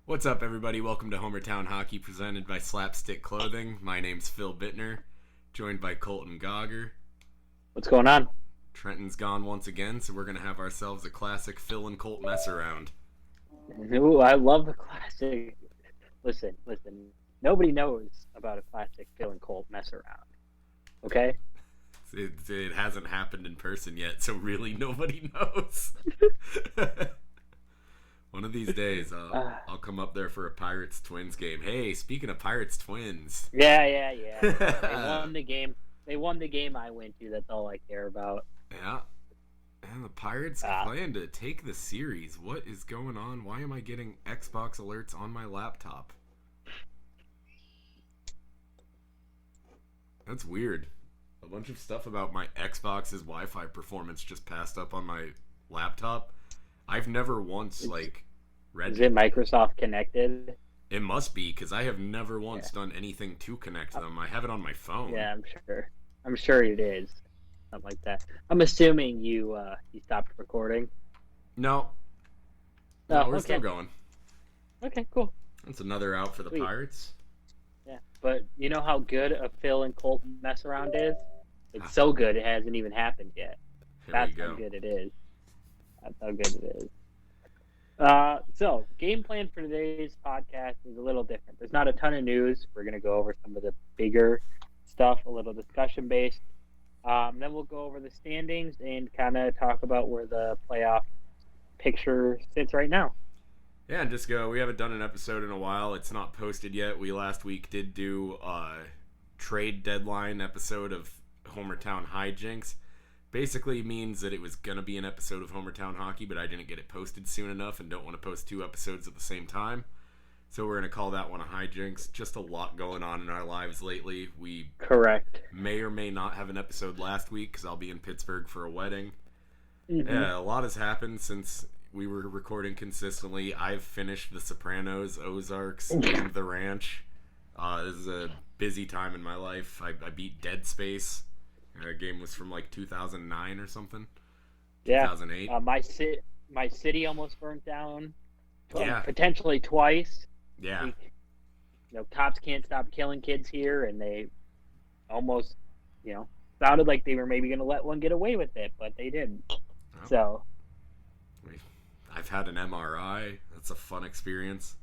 What's up, everybody? Welcome to Homertown Hockey, presented by Slapstick Clothing. My name's Phil Bittner, joined by Colt and Gogger. What's going on? Trenton's gone once again, so we're going to have ourselves a classic Phil and Colt mess around. Ooh, I love the classic. Listen. Nobody knows about a classic Phil and Colt mess around. Okay? It hasn't happened in person yet, so really nobody knows. One of these days, I'll come up there for a Pirates-Twins game. Hey, speaking of Pirates-Twins. Yeah. They won the game. They won the game I went to. That's all I care about. Yeah. And the Pirates plan to take the series. What is going on? Why am I getting Xbox alerts on my laptop? That's weird. A bunch of stuff about my Xbox's Wi-Fi performance just passed up on my laptop. I've never once, read Is it Microsoft connected? It must be, because I have never once done anything to connect them. I have it on my phone. Yeah, I'm sure it is. Something like that. I'm assuming you stopped recording. No, we're still going. Okay, cool. That's another out for the Pirates. Yeah, but you know how good a Phil and Colt mess around is? It's so good it hasn't even happened yet. That's how good it is. That's how good it is. So, game plan for today's podcast is a little different. There's not a ton of news. We're going to go over some of the bigger stuff, a little discussion based. Then we'll go over the standings and kind of talk about where the playoff picture sits right now. Yeah, and just go. We haven't done an episode in a while. It's not posted yet. We last week did do a trade deadline episode of Homertown Hijinks. Basically means that it was going to be an episode of Homertown Hockey, but I didn't get it posted soon enough and don't want to post two episodes at the same time. So we're going to call that one a hijinks. Just a lot going on in our lives lately. We may or may not have an episode last week because I'll be in Pittsburgh for a wedding. Mm-hmm. Yeah, a lot has happened since we were recording consistently. I've finished The Sopranos, Ozarks, and The Ranch. This is a busy time in my life. I beat Dead Space. The game was from 2009 or something. Yeah. 2008. My city almost burnt down. Yeah. Potentially twice. Yeah. Cops can't stop killing kids here, and they almost, sounded like they were maybe going to let one get away with it, but they didn't. Oh. So. I've had an MRI. That's a fun experience.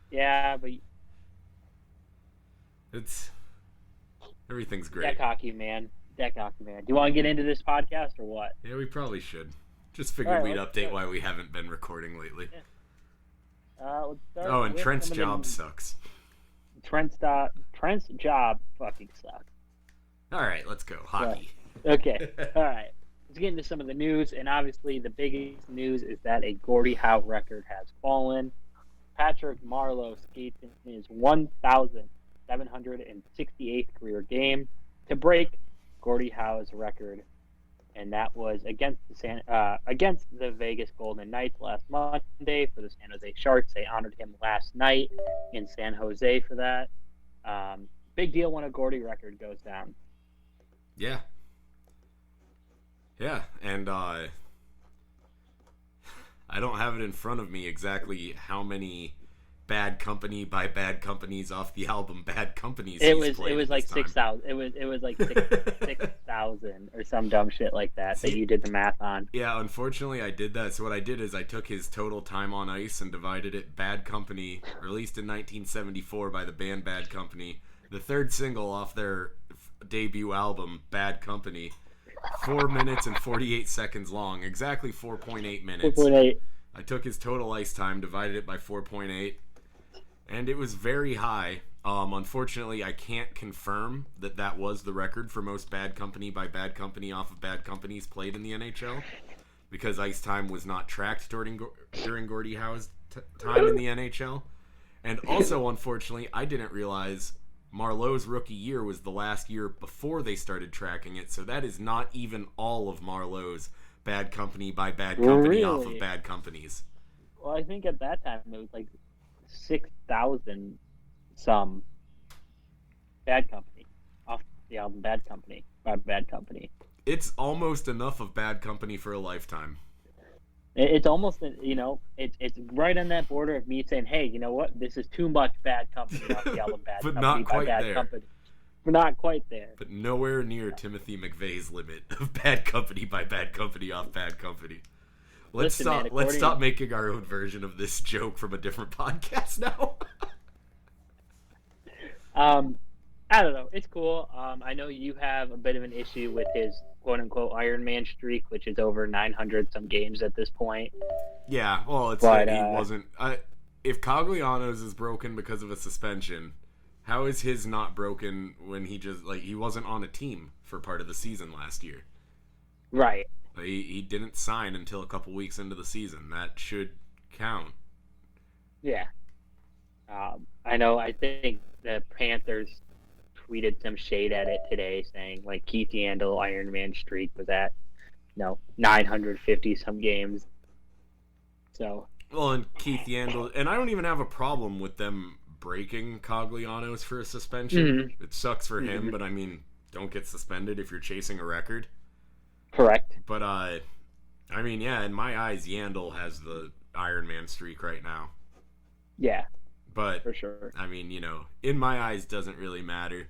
Yeah, but. Everything's great. Deck hockey, man. Do you want to get into this podcast or what? Yeah, we probably should. Just figured we'd update why we haven't been recording lately. Yeah. Let's start and Trent's job sucks. Trent's job fucking sucks. All right, let's go. Hockey. Okay. All right. Let's get into some of the news. And obviously the biggest news is that a Gordie Howe record has fallen. Patrick Marleau skates in his 1,768th career game to break Gordie Howe's record, and that was against the Vegas Golden Knights last Monday for the San Jose Sharks. They honored him last night in San Jose for that. Big deal when a Gordie record goes down. Yeah, and I don't have it in front of me exactly how many Bad Company by Bad Companies off the album Bad Companies. It was like 6,000. It was like 6,000 or some dumb shit like that. See, that you did the math on. Yeah, unfortunately I did that. So what I did is I took his total time on ice and divided it. Bad Company, released in 1974 by the band Bad Company, the third single off their debut album Bad Company, 4 minutes and 48 seconds long, exactly 4.8 minutes. 4.8. I took his total ice time, divided it by 4.8. And it was very high. Unfortunately, I can't confirm that was the record for most Bad Company by Bad Company off of Bad Companies played in the NHL, because ice time was not tracked during Gordie Howe's time in the NHL. And also, unfortunately, I didn't realize Marleau's rookie year was the last year before they started tracking it, so that is not even all of Marleau's Bad Company by Bad Company off of Bad Companies. Well, I think at that time it was like 6,000 some Bad Company off the album Bad Company by Bad Company. It's almost enough of Bad Company for a lifetime. It's almost, it's right on that border of me saying, hey, you know what? This is too much bad company off Yellow bad But company not by quite bad there. company. We're not quite there. But nowhere near Timothy McVeigh's limit of bad company by bad company off bad company. Let's stop making our own version of this joke from a different podcast now. I don't know. It's cool. I know you have a bit of an issue with his quote unquote Iron Man streak, which is over 900 some games at this point. Yeah, well, it's that he wasn't. If Cogliano's is broken because of a suspension, how is his not broken when he wasn't on a team for part of the season last year? Right. He didn't sign until a couple weeks into the season. That should count. Yeah. I know. I think the Panthers tweeted some shade at it today, saying like Keith Yandel Iron Man streak was at 950 some games. So. Well, and Keith Yandel, and I don't even have a problem with them breaking Cogliano's for a suspension. Mm-hmm. It sucks for him, but I mean, don't get suspended if you're chasing a record. Correct. But I mean, yeah, in my eyes, Yandel has the Iron Man streak right now. Yeah. But for sure. I mean, in my eyes, doesn't really matter.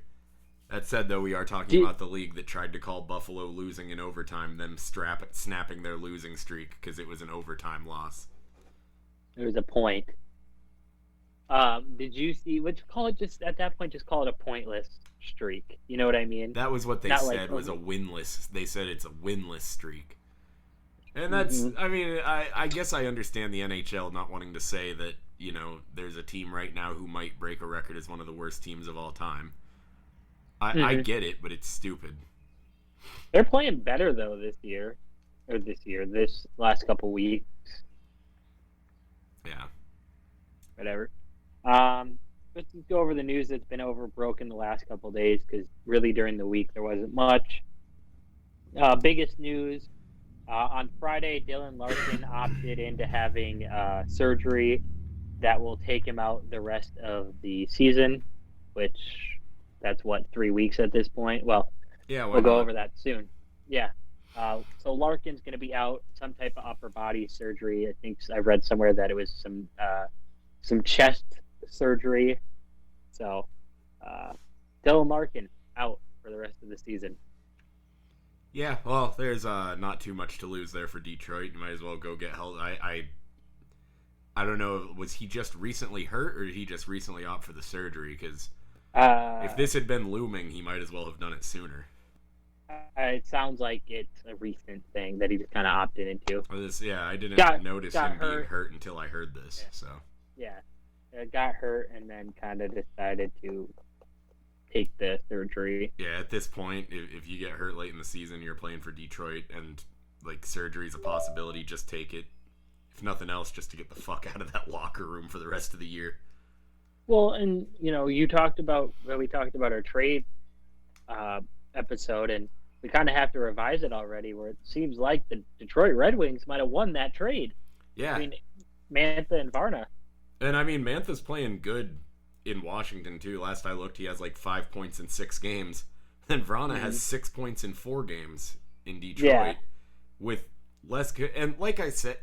That said, though, we are talking about the league that tried to call Buffalo losing in overtime, them snapping their losing streak because it was an overtime loss. There was a point. Did you see? Call it just at that point. Just call it a pointless streak. You know what I mean? That was what they said was a winless. They said it's a winless streak, and that's. Mm-hmm. I mean, I guess I understand the NHL not wanting to say that there's a team right now who might break a record as one of the worst teams of all time. I get it, but it's stupid. They're playing better though this last couple weeks. Yeah. Whatever. Let's just go over the news that's been broken the last couple of days, because really during the week there wasn't much. Biggest news, on Friday, Dylan Larkin opted into having surgery that will take him out the rest of the season, which that's 3 weeks at this point. Well, yeah, we'll go over that soon. Yeah. So Larkin's going to be out, some type of upper body surgery. I think I read somewhere that it was some chest surgery. So Dylan Larkin out for the rest of the season. Yeah, well, there's not too much to lose there for Detroit. You might as well go get help. I don't know, was he just recently hurt, or did he just recently opt for the surgery? Because if this had been looming, he might as well have done it sooner. It sounds like it's a recent thing that he just kind of opted into. I didn't notice him being hurt until I heard this. Yeah. So it got hurt and then kind of decided to take the surgery. Yeah, at this point, if you get hurt late in the season, you're playing for Detroit, and surgery is a possibility, just take it. If nothing else, just to get the fuck out of that locker room for the rest of the year. Well, and we talked about our trade episode, and we kind of have to revise it already, where it seems like the Detroit Red Wings might have won that trade. Yeah. Mantha and Varna. And Mantha's playing good in Washington too. Last I looked, he has 5 points in 6 games. And Vrana has 6 points in 4 games in Detroit with less. And like I said,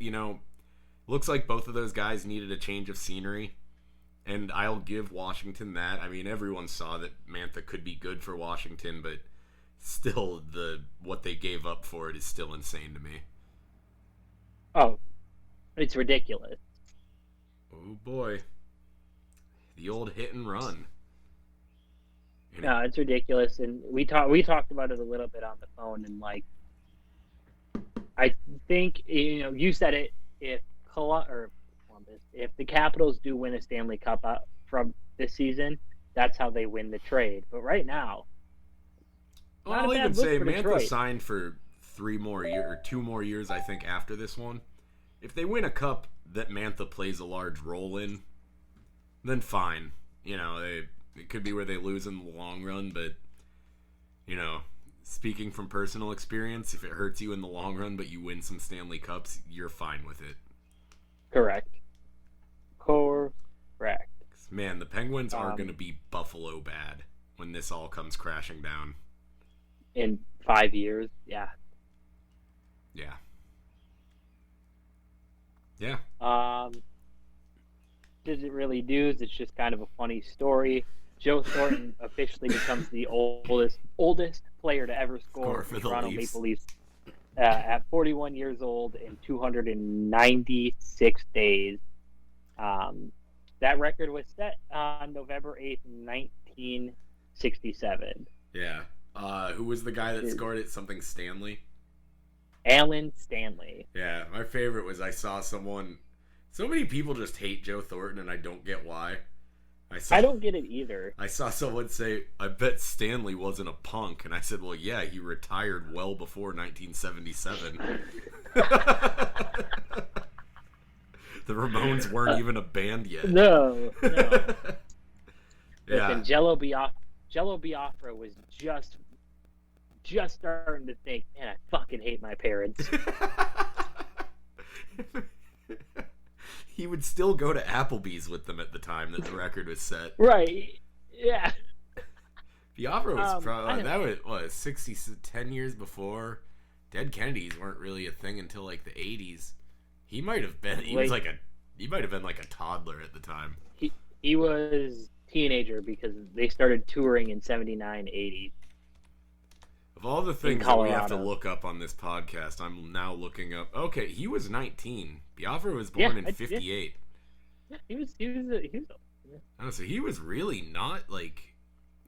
looks like both of those guys needed a change of scenery. And I'll give Washington that. I mean, everyone saw that Mantha could be good for Washington, but still, what they gave up for it is still insane to me. Oh, it's ridiculous. Oh boy, the old hit and run. No, it's ridiculous, and we talked about it a little bit on the phone, and I think you said it. If the Capitals do win a Stanley Cup from this season, that's how they win the trade. But right now, I'll even say Mantha signed for 3 more years or 2 more years, I think, after this one. If they win a cup that Mantha plays a large role in, then fine. It could be where they lose in the long run, but speaking from personal experience, if it hurts you in the long run, but you win some Stanley Cups, you're fine with it. Correct. Man, the Penguins are going to be Buffalo bad when this all comes crashing down. In 5 years, yeah. Yeah. Yeah. Isn't really news. It's just kind of a funny story. Joe Thornton officially becomes the oldest player to ever score for for the Toronto Leafs. Maple Leafs at 41 years old in 296 days. That record was set on November 8th, 1967. Yeah. Who was the guy that scored it? Something Stanley? Alan Stanley. Yeah, my favorite was I saw someone... So many people just hate Joe Thornton, and I don't get why. I don't get it either. I saw someone say, I bet Stanley wasn't a punk. And I said, well, yeah, he retired well before 1977. The Ramones weren't even a band yet. No. Yeah. Listen, Jello Biafra was just starting to think, man, I fucking hate my parents. He would still go to Applebee's with them at the time that the record was set. Right. Yeah. Biafra was probably, that was 10 years before. Dead Kennedys weren't really a thing until like the 80s. He might have been, he might have been like a toddler at the time. He was teenager because they started touring in 79, 80. Of all the things that we have to look up on this podcast, I'm now looking up. Okay, he was 19. Biafra was born in 58. Yeah, he was Honestly, he was really not like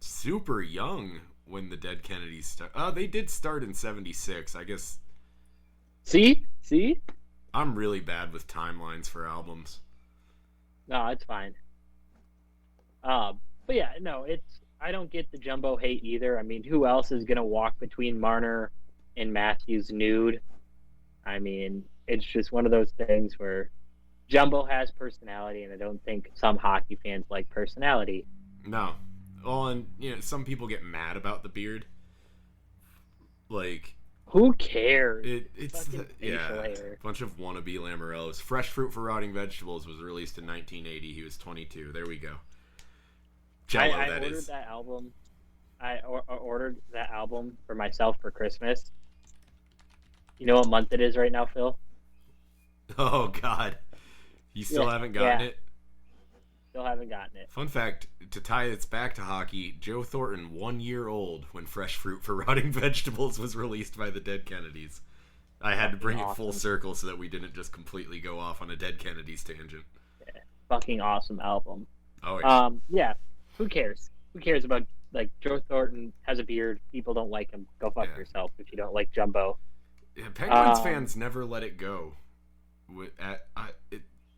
super young when the Dead Kennedys started. They did start in 76, I guess. See? I'm really bad with timelines for albums. No, it's fine. But yeah, no, I don't get the Jumbo hate either. I mean, who else is going to walk between Marner and Matthews nude? I mean, it's just one of those things where Jumbo has personality, and I don't think some hockey fans like personality. No. Well, and, some people get mad about the beard. Like... Who cares? It's a bunch of wannabe Lamorellos. Fresh Fruit for Rotting Vegetables was released in 1980. He was 22. There we go. Jello, I ordered that album. I ordered that album for myself for Christmas. You know what month it is right now, Phil? Oh, God. You still haven't gotten it? Still haven't gotten it. Fun fact, to tie this back to hockey, Joe Thornton, 1 year old when Fresh Fruit for Rotting Vegetables was released by the Dead Kennedys. I had to bring it full circle so that we didn't just completely go off on a Dead Kennedys tangent. Yeah, fucking awesome album. Oh, yeah. Yeah. Who cares? Who cares about, like, Joe Thornton has a beard. People don't like him. Go fuck yourself if you don't like Jumbo. Yeah, Penguins fans never let it go.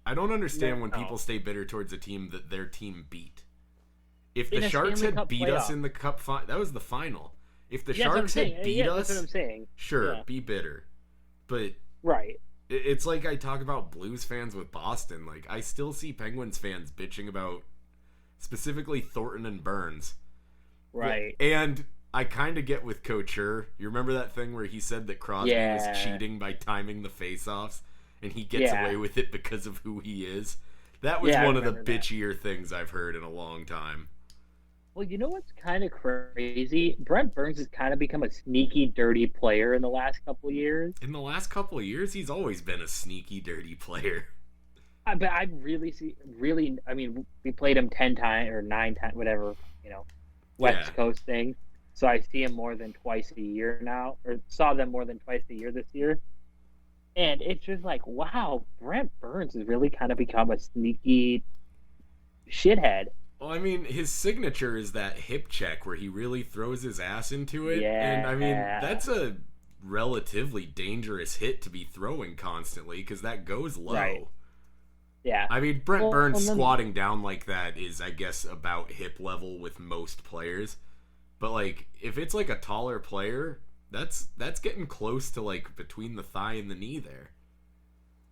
I don't understand when people stay bitter towards a team that their team beat. If the Sharks had beat us in the Cup final, that was the final. If the Sharks had beat us, that's what I'm saying. Sure, be bitter. But right. It's like I talk about Blues fans with Boston. Like, I still see Penguins fans bitching about specifically Thornton and Burns. Right. And I kind of get with Couture. You remember that thing where he said that Crosby was cheating by timing the face-offs, and he gets away with it because of who he is? That was one of the bitchier things I've heard in a long time. Well, you know what's kind of crazy? Brent Burns has kind of become a sneaky, dirty player in the last couple of years. In the last couple of years, he's always been a sneaky, dirty player. But I I mean, we played him 10 times or 9 times, whatever, West Coast thing. So I see him more than twice a year now, or saw them more than twice a year this year. And it's just like, wow, Brent Burns has really kind of become a sneaky shithead. Well, I mean, his signature is that hip check where he really throws his ass into it. Yeah. And, I mean, that's a relatively dangerous hit to be throwing constantly because that goes low. Right. Yeah. I mean, Brent Burns squatting down like that is, I guess, about hip level with most players. But, like, if it's, like, a taller player, that's getting close to, like, between the thigh and the knee there.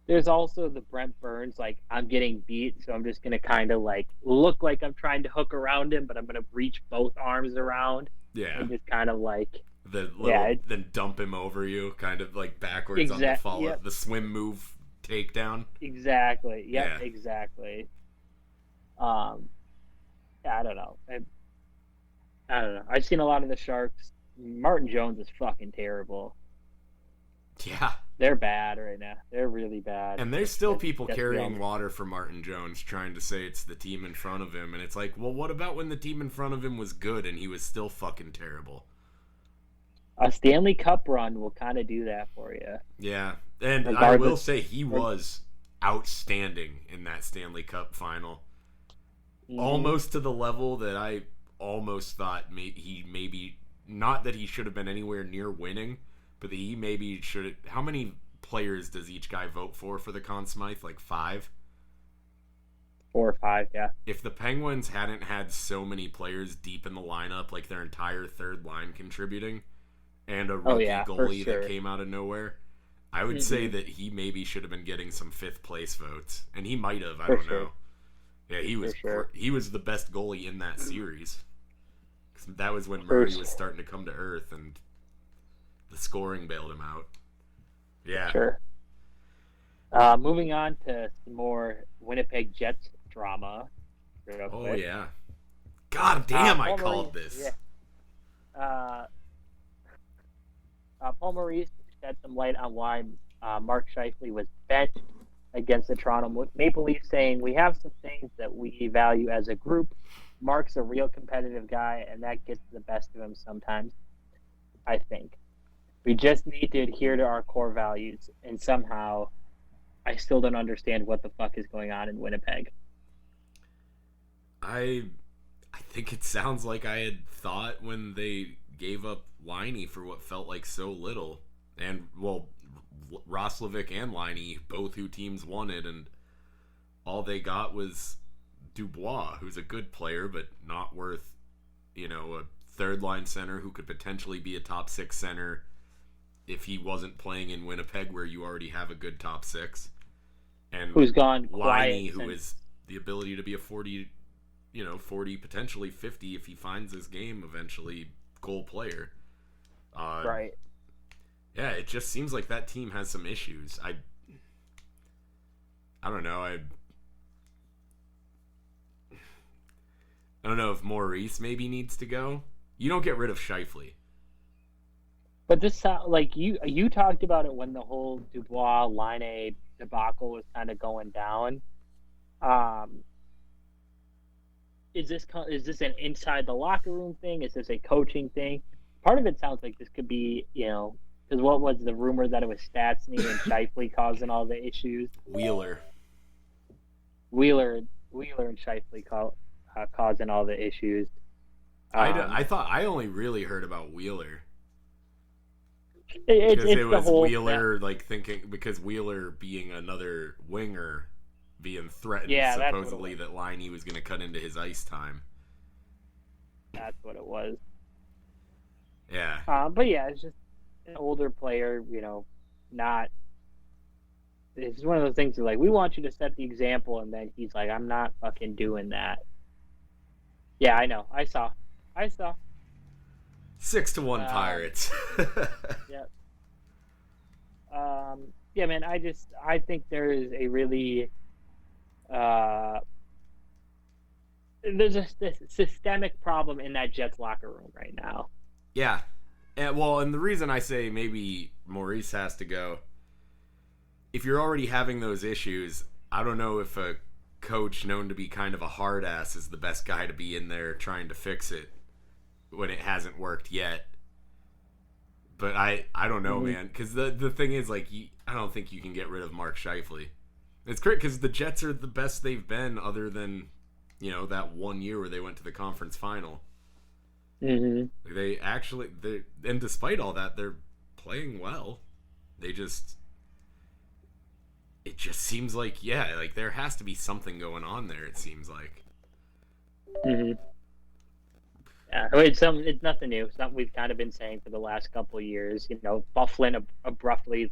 There's also the Brent Burns, like, I'm getting beat, so I'm just going to kind of, like, look like I'm trying to hook around him, but I'm going to reach both arms around. Yeah. And just kind of, like... then dump him over you, kind of, like, backwards on the follow, the swim move takedown. Exactly. Yep, yeah, exactly. I don't know. I don't know. I've seen a lot of the Sharks. Martin Jones is fucking terrible. Yeah. They're bad right now. They're really bad. And there's still people That's carrying water for Martin Jones trying to say it's the team in front of him. And it's like, well, what about when the team in front of him was good and he was still fucking terrible? A Stanley Cup run will kind of do that for you. Yeah. And I will say he was outstanding in that Stanley Cup final. Mm-hmm. Almost to the level that I almost thought he maybe, not that he should have been anywhere near winning, but that he maybe should have. How many players does each guy vote for the Conn Smythe? Like 5? 4 or 5, yeah. If the Penguins hadn't had so many players deep in the lineup, like their entire third line contributing, and a rookie goalie that came out of nowhere, I would say that he maybe should have been getting some 5th place votes, and he might have. I don't know. Yeah, he was he was the best goalie in that series. That was when Murray was starting to come to earth, and the scoring bailed him out. Yeah. Sure. Moving on to some more Winnipeg Jets drama. Oh, yeah. God damn, I called this. Yeah. Paul Maurice shed some light on why Mark Scheifele was benched against the Toronto Maple Leafs, saying, "We have some things that we value as a group. Mark's a real competitive guy, and that gets the best of him sometimes, I think. We just need to adhere to our core values, and somehow I still don't understand what the fuck is going on in Winnipeg." I think it sounds like I had thought when they gave up Laine for what felt like so little. And, well, Roslovic and Laine, both who teams wanted, and all they got was Dubois, who's a good player, but not worth, a third-line center who could potentially be a top 6 center if he wasn't playing in Winnipeg, where you already have a good top 6. And who's gone Laine, who has the ability to be a 40, 40, potentially 50 if he finds his game eventually, goal player. Right. Yeah, it just seems like that team has some issues. I don't know. I don't know if Maurice maybe needs to go. You don't get rid of Scheifele. But this sound like you talked about it when the whole Dubois Laine debacle was kind of going down. Is this an inside the locker room thing? Is this a coaching thing? Part of it sounds like this could be, because what was the rumor that it was Stastny and Scheifele causing all the issues? Wheeler and Scheifele causing all the issues. I thought I only really heard about Wheeler. Because it was Wheeler thinking, because Wheeler being another winger being threatened supposedly that Laine was going to cut into his ice time. That's what it was. Yeah. But yeah, it's just an older player, not. It's one of those things where, we want you to set the example, and then he's like, I'm not fucking doing that. Yeah, I know. I saw. 6-1 Pirates. Yeah. Yeah, man. I think there is a really there's a systemic problem in that Jets locker room right now. Yeah. And the reason I say maybe Maurice has to go, if you're already having those issues, I don't know if a coach known to be kind of a hard ass is the best guy to be in there trying to fix it when it hasn't worked yet. But I don't know, man, because the thing is, I don't think you can get rid of Mark Scheifele. It's great because the Jets are the best they've been, other than that one year where they went to the conference final. Mm-hmm. They actually, and despite all that, they're playing well. It just seems like, there has to be something going on there. It seems like. Mm-hmm. Yeah, it's nothing new. It's something we've kind of been saying for the last couple of years. Byfuglien abruptly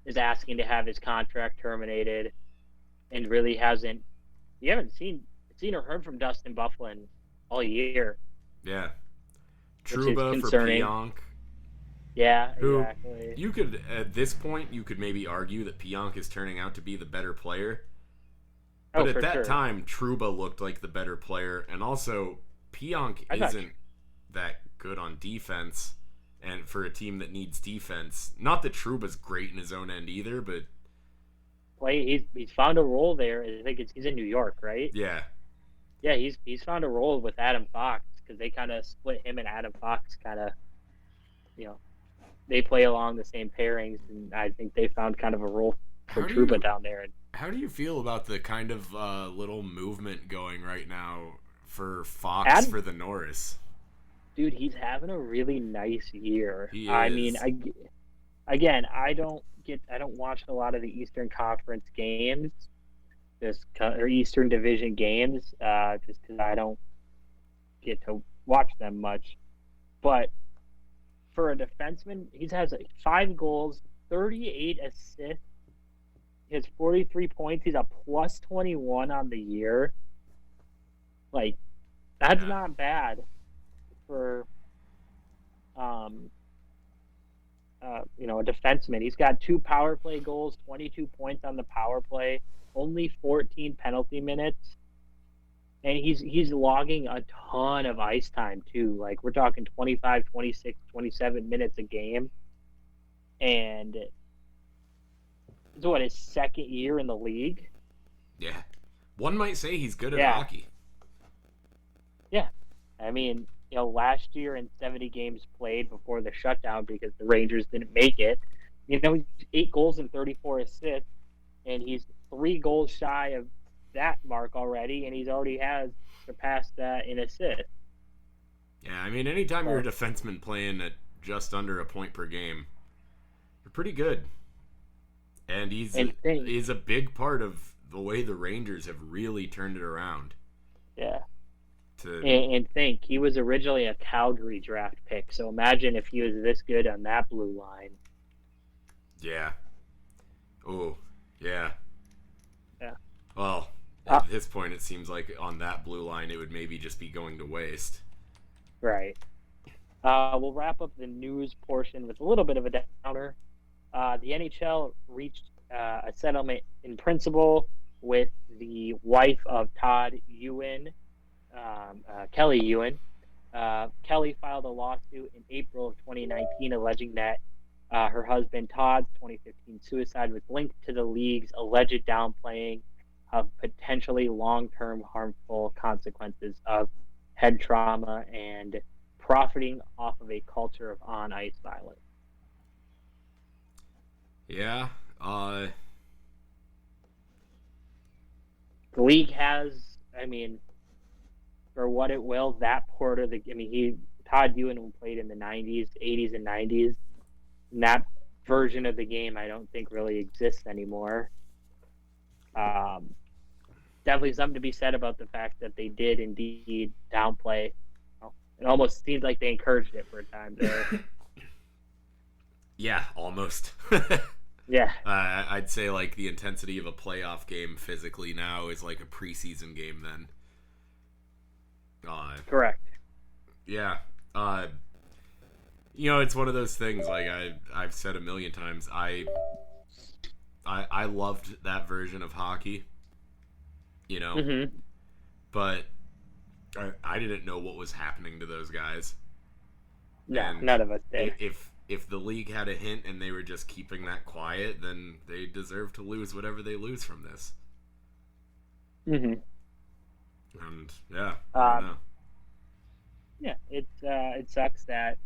is asking to have his contract terminated, and really hasn't. You haven't seen or heard from Dustin Byfuglien all year. Yeah. Trouba for Pionk. Yeah, exactly. You could, at this point, maybe argue that Pionk is turning out to be the better player. But at that time, Trouba looked like the better player, and also Pionk isn't that good on defense, and for a team that needs defense. Not that Trouba's great in his own end either, but he's found a role there. I think he's in New York, right? yeah. Yeah, he's found a role with Adam Fox because they kind of split him and Adam Fox kind of, they play along the same pairings, and I think they found kind of a role for Trouba down there. How do you feel about the kind of little movement going right now for Fox for the Norris? Dude, he's having a really nice year. He is. I mean, I don't watch a lot of the Eastern Conference games, or Eastern Division games, just because I don't get to watch them much. But for a defenseman, he has 5 goals, 38 assists. He has 43 points. He's a plus 21 on the year. Like, that's not bad for a defenseman. He's got 2 power play goals, 22 points on the power play, only 14 penalty minutes, and he's logging a ton of ice time too. Like, we're talking 25, 26, 27 minutes a game, and it's his second year in the league. Yeah, one might say he's good at hockey. Yeah, I mean, last year in 70 games played before the shutdown because the Rangers didn't make it, he's 8 goals and 34 assists, and he's 3 goals shy of that mark already, and he's already has surpassed that in assists. Yeah, I mean, anytime you're a defenseman playing at just under a point per game, you're pretty good. And he's a big part of the way the Rangers have really turned it around. Yeah. And think, he was originally a Calgary draft pick, so imagine if he was this good on that blue line. Yeah. Oh, yeah. Yeah. Well, at this point, it seems like on that blue line, it would maybe just be going to waste. Right. We'll wrap up the news portion with a little bit of a downer. The NHL reached a settlement in principle with the wife of Todd Ewan, Kelly Ewan. Kelly filed a lawsuit in April of 2019 alleging that her husband Todd's 2015 suicide was linked to the league's alleged downplaying of potentially long-term harmful consequences of head trauma and profiting off of a culture of on-ice violence. Yeah. The league has, for what it will, that part of Todd Ewan played in the 90s, 80s, and 90s. And that version of the game, I don't think really exists anymore. Definitely something to be said about the fact that they did indeed downplay. It almost seemed like they encouraged it for a time there. Yeah, almost. Yeah. I'd say like the intensity of a playoff game physically now is like a preseason game then. Correct. Yeah. It's one of those things, like I've said a million times, I loved that version of hockey, Mm-hmm. but I didn't know what was happening to those guys. No, none of us did. If the league had a hint and they were just keeping that quiet, then they deserve to lose whatever they lose from this. Mm-hmm. And yeah, I don't know. Yeah, it sucks that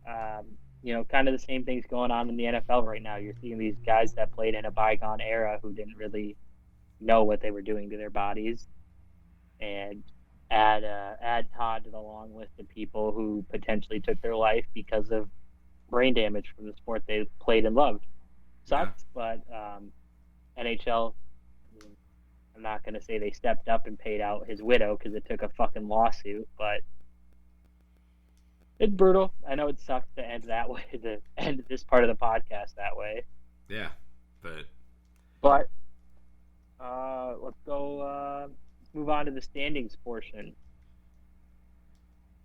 kind of the same things going on in the NFL right now. You're seeing these guys that played in a bygone era who didn't really know what they were doing to their bodies, and add Todd to the long list of people who potentially took their life because of brain damage from the sport they played and loved. Sucks, but NHL, I'm not going to say they stepped up and paid out his widow because it took a fucking lawsuit, but it's brutal. I know it sucks to end that way, to end this part of the podcast that way. Yeah, but let's go. Let's move on to the standings portion.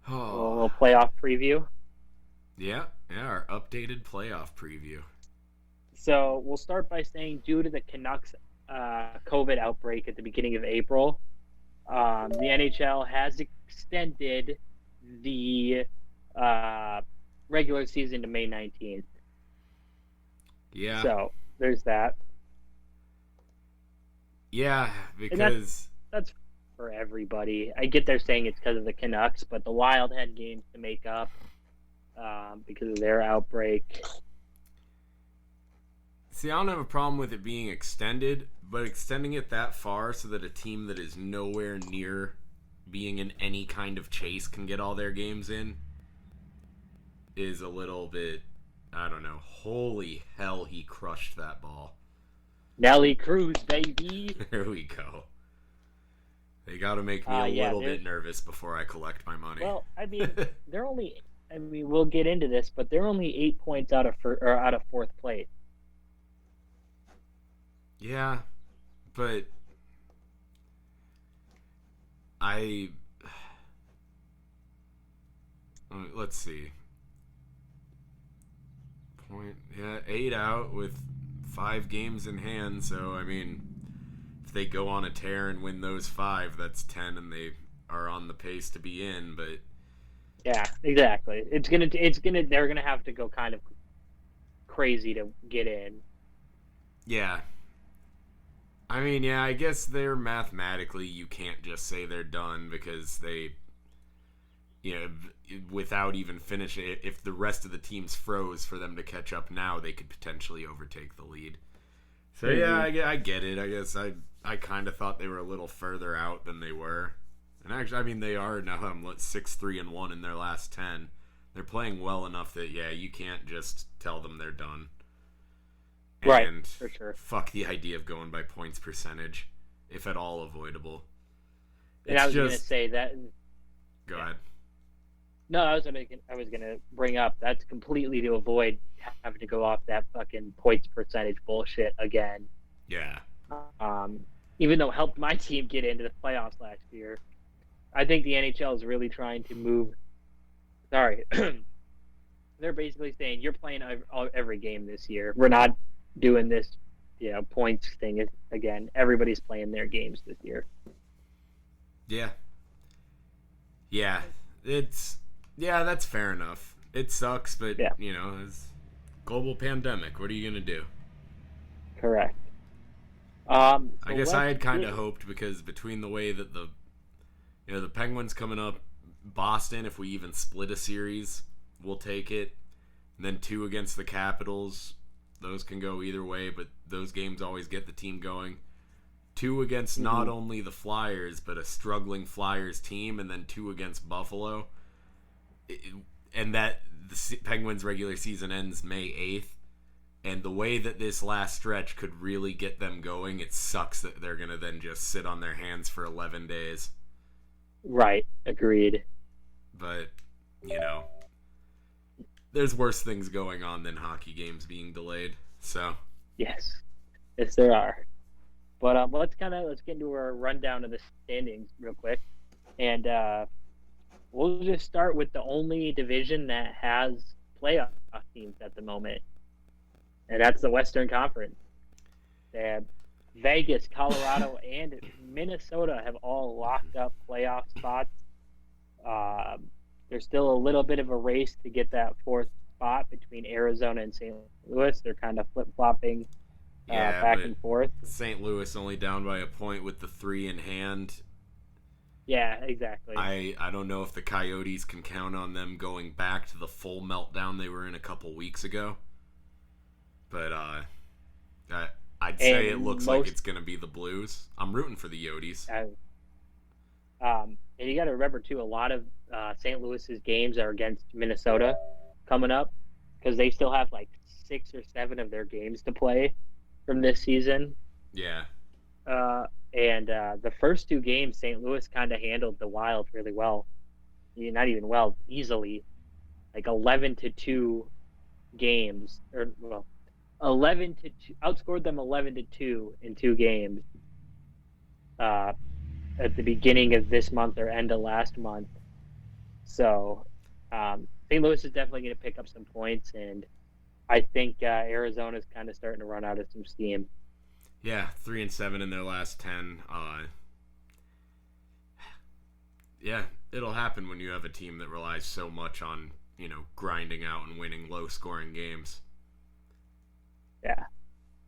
A little playoff preview. Yeah, our updated playoff preview. So we'll start by saying, due to the Canucks COVID outbreak at the beginning of April, the NHL has extended the regular season to May 19th. Yeah. So there's that. Yeah, because that's for everybody. I get they're saying it's because of the Canucks, but the Wild had games to make up because of their outbreak. See, I don't have a problem with it being extended, but extending it that far so that a team that is nowhere near being in any kind of chase can get all their games in is a little bit, I don't know. Holy hell, he crushed that ball. Nelly Cruz, baby. There we go. They got to make me a little bit nervous before I collect my money. Well, I mean, we'll get into this, but they're only 8 points out of fourth place. Yeah, but let's see. 8 out with 5 games in hand. So I mean, if they go on a tear and win those 5, that's 10, and they are on the pace to be in. But yeah, exactly. They're gonna have to go kind of crazy to get in. Yeah. I mean, yeah, I guess they're mathematically, you can't just say they're done because they, without even finishing it, if the rest of the teams froze for them to catch up now, they could potentially overtake the lead. So, yeah, I get it. I guess I kind of thought they were a little further out than they were. And actually, I mean, they are now 6-3-1 in their last 10. They're playing well enough that, yeah, you can't just tell them they're done. Right, and for sure. Fuck the idea of going by points percentage, if at all avoidable. And I was going to say that. Go ahead. No, I was gonna bring up that's completely to avoid having to go off that fucking points percentage bullshit again. Yeah. Even though it helped my team get into the playoffs last year, I think the NHL is really trying to move. Sorry, they're basically saying you're playing every game this year. We're not doing this, points thing again. Everybody's playing their games this year. Yeah. Yeah. That's fair enough. It sucks, but, it's global pandemic. What are you going to do? Correct. I guess I had kind of hoped because between the way that the Penguins coming up, Boston, if we even split a series, we'll take it. And then 2 against the Capitals. Those can go either way, but those games always get the team going. 2 against not only the Flyers, but a struggling Flyers team, and then 2 against Buffalo. And that the Penguins regular season ends May 8th. And the way that this last stretch could really get them going, it sucks that they're going to then just sit on their hands for 11 days. Right. Agreed. But, there's worse things going on than hockey games being delayed. So yes, there are. But let's get into our rundown of the standings real quick, and we'll just start with the only division that has playoff teams at the moment, and that's the Western Conference. They have Vegas, Colorado, and Minnesota have all locked up playoff spots. There's still a little bit of a race to get that 4th spot between Arizona and St. Louis. They're kind of flip-flopping back and forth. St. Louis only down by a point with the 3 in hand. Yeah, exactly. I don't know if the Coyotes can count on them going back to the full meltdown they were in a couple weeks ago. But I'd say it looks like it's going to be the Blues. I'm rooting for the Yotes. And you got to remember, too, a lot of St. Louis's games are against Minnesota coming up because they still have like 6 or 7 of their games to play from this season. Yeah. And the first 2 games, St. Louis kind of handled the Wild really well. Not even well, easily. Like 11-2 games. 11-2. Outscored them 11-2 in 2 games. At the beginning of this month or end of last month. So St. Louis is definitely going to pick up some points, and I think Arizona's kind of starting to run out of some steam. Yeah, 3-7 in their last 10. Yeah, it'll happen when you have a team that relies so much on grinding out and winning low-scoring games. Yeah.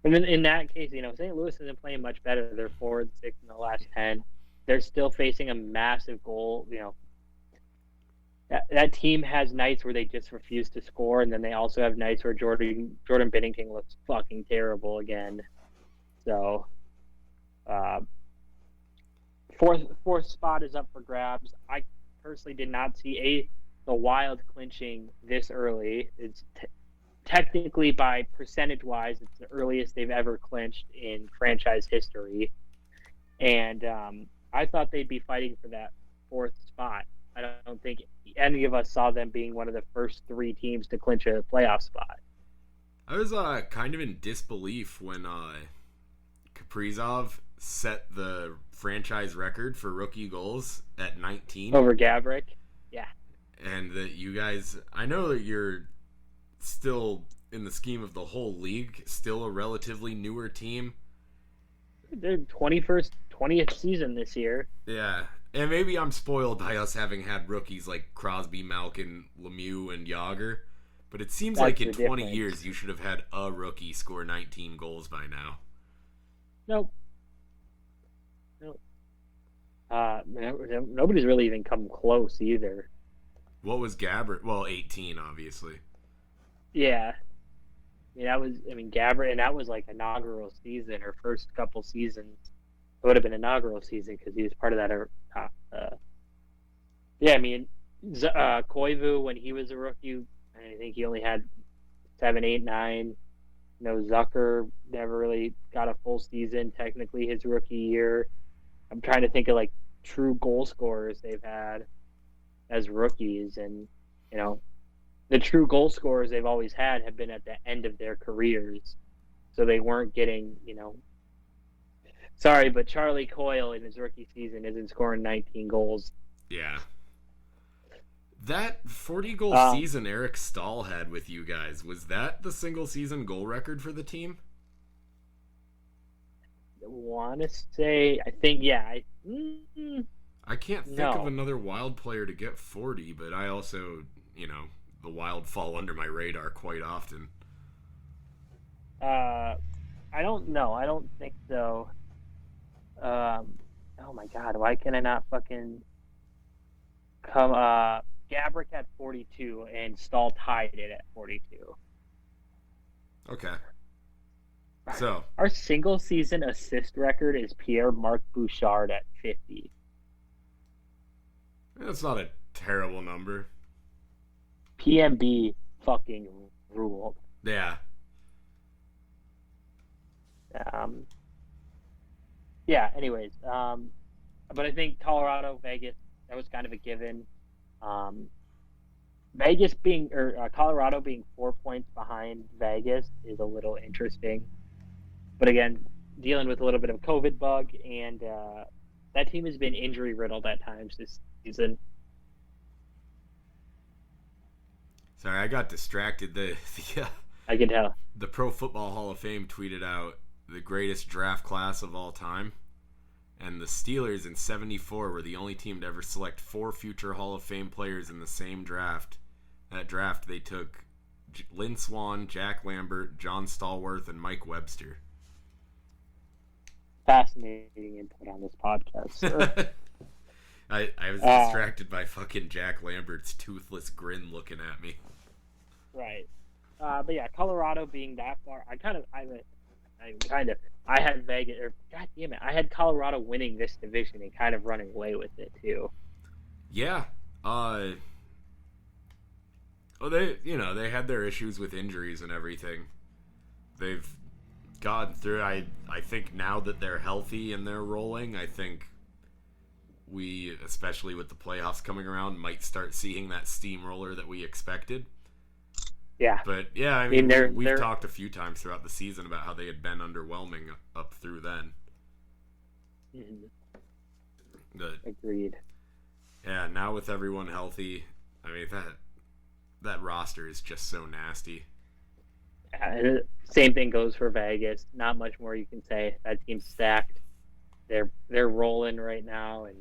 And then in that case, St. Louis isn't playing much better. They're 4-6 in the last 10. They're still facing a massive goal. That team has nights where they just refuse to score, and then they also have nights where Jordan Binnington looks fucking terrible again. So, fourth spot is up for grabs. I personally did not see the Wild clinching this early. It's technically, by percentage-wise, it's the earliest they've ever clinched in franchise history. And I thought they'd be fighting for that fourth spot. I don't think any of us saw them being one of the first 3 teams to clinch a playoff spot. I was kind of in disbelief when Kaprizov set the franchise record for rookie goals at 19. Over Gaborik? Yeah. And that you guys, I know that you're still, in the scheme of the whole league, still a relatively newer team. They're 20th season this year. Yeah. And maybe I'm spoiled by us having had rookies like Crosby, Malkin, Lemieux, and Yager. But it seems like in 20 years you should have had a rookie score 19 goals by now. Nope. Nobody's really even come close either. What was Gabbert? Well, 18, obviously. Yeah. Gabbert, and that was like inaugural season or first couple seasons. It would have been inaugural season because he was part of that. Koivu, when he was a rookie, I think he only had 7, 8, 9. Zucker never really got a full season, technically, his rookie year. I'm trying to think of, true goal scorers they've had as rookies. And, the true goal scorers they've always had have been at the end of their careers. So they weren't getting, sorry, but Charlie Coyle in his rookie season isn't scoring 19 goals. Yeah. That 40-goal season Eric Stahl had with you guys, was that the single-season goal record for the team? I want to say, I think, yeah. I can't think of another Wild player to get 40, but I also, the Wild fall under my radar quite often. I don't know. I don't think so. Oh my God, why can I not fucking come? Gaborik had 42, and Stahl tied it at 42. Okay. So our single-season assist record is Pierre-Marc Bouchard at 50. That's not a terrible number. PMB fucking ruled. Yeah. Yeah, anyways. But I think Colorado, Vegas, that was kind of a given. Colorado being 4 points behind Vegas is a little interesting. But again, dealing with a little bit of a COVID bug, and that team has been injury riddled at times this season. Sorry, I got distracted. I can tell. The Pro Football Hall of Fame tweeted out the greatest draft class of all time. And the Steelers in 74 were the only team to ever select 4 future Hall of Fame players in the same draft. That draft, they took Lynn Swann, Jack Lambert, John Stallworth, and Mike Webster. Fascinating input on this podcast, sir. I was distracted by fucking Jack Lambert's toothless grin looking at me. Right. But yeah, Colorado being that far, I had Vegas, or God damn it, I had Colorado winning this division and kind of running away with it too. Yeah. They had their issues with injuries and everything. They've gotten through. I think now that they're healthy and they're rolling, I think we, especially with the playoffs coming around, might start seeing that steamroller that we expected. Yeah. But yeah, I mean we've talked a few times throughout the season about how they had been underwhelming up through then. Agreed. Yeah, now with everyone healthy, I mean that roster is just so nasty. Same thing goes for Vegas. Not much more you can say. That team's stacked. They're rolling right now and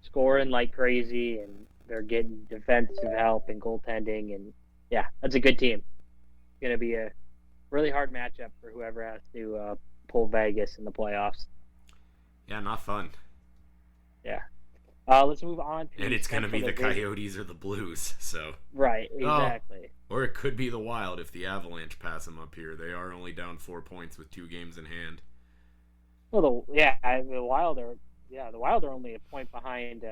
scoring like crazy, and They're getting defensive help and goaltending, and yeah, that's a good team. It's going to be a really hard matchup for whoever has to pull Vegas in the playoffs. Yeah, not fun. Yeah. Let's move on to. And it's going to be the Coyotes or the Blues. So. Right. Exactly. Or it could be the Wild if the Avalanche pass them up here. They are only down 4 points with 2 games in hand. Well, the Wild are. Yeah, the Wild are only a point behind.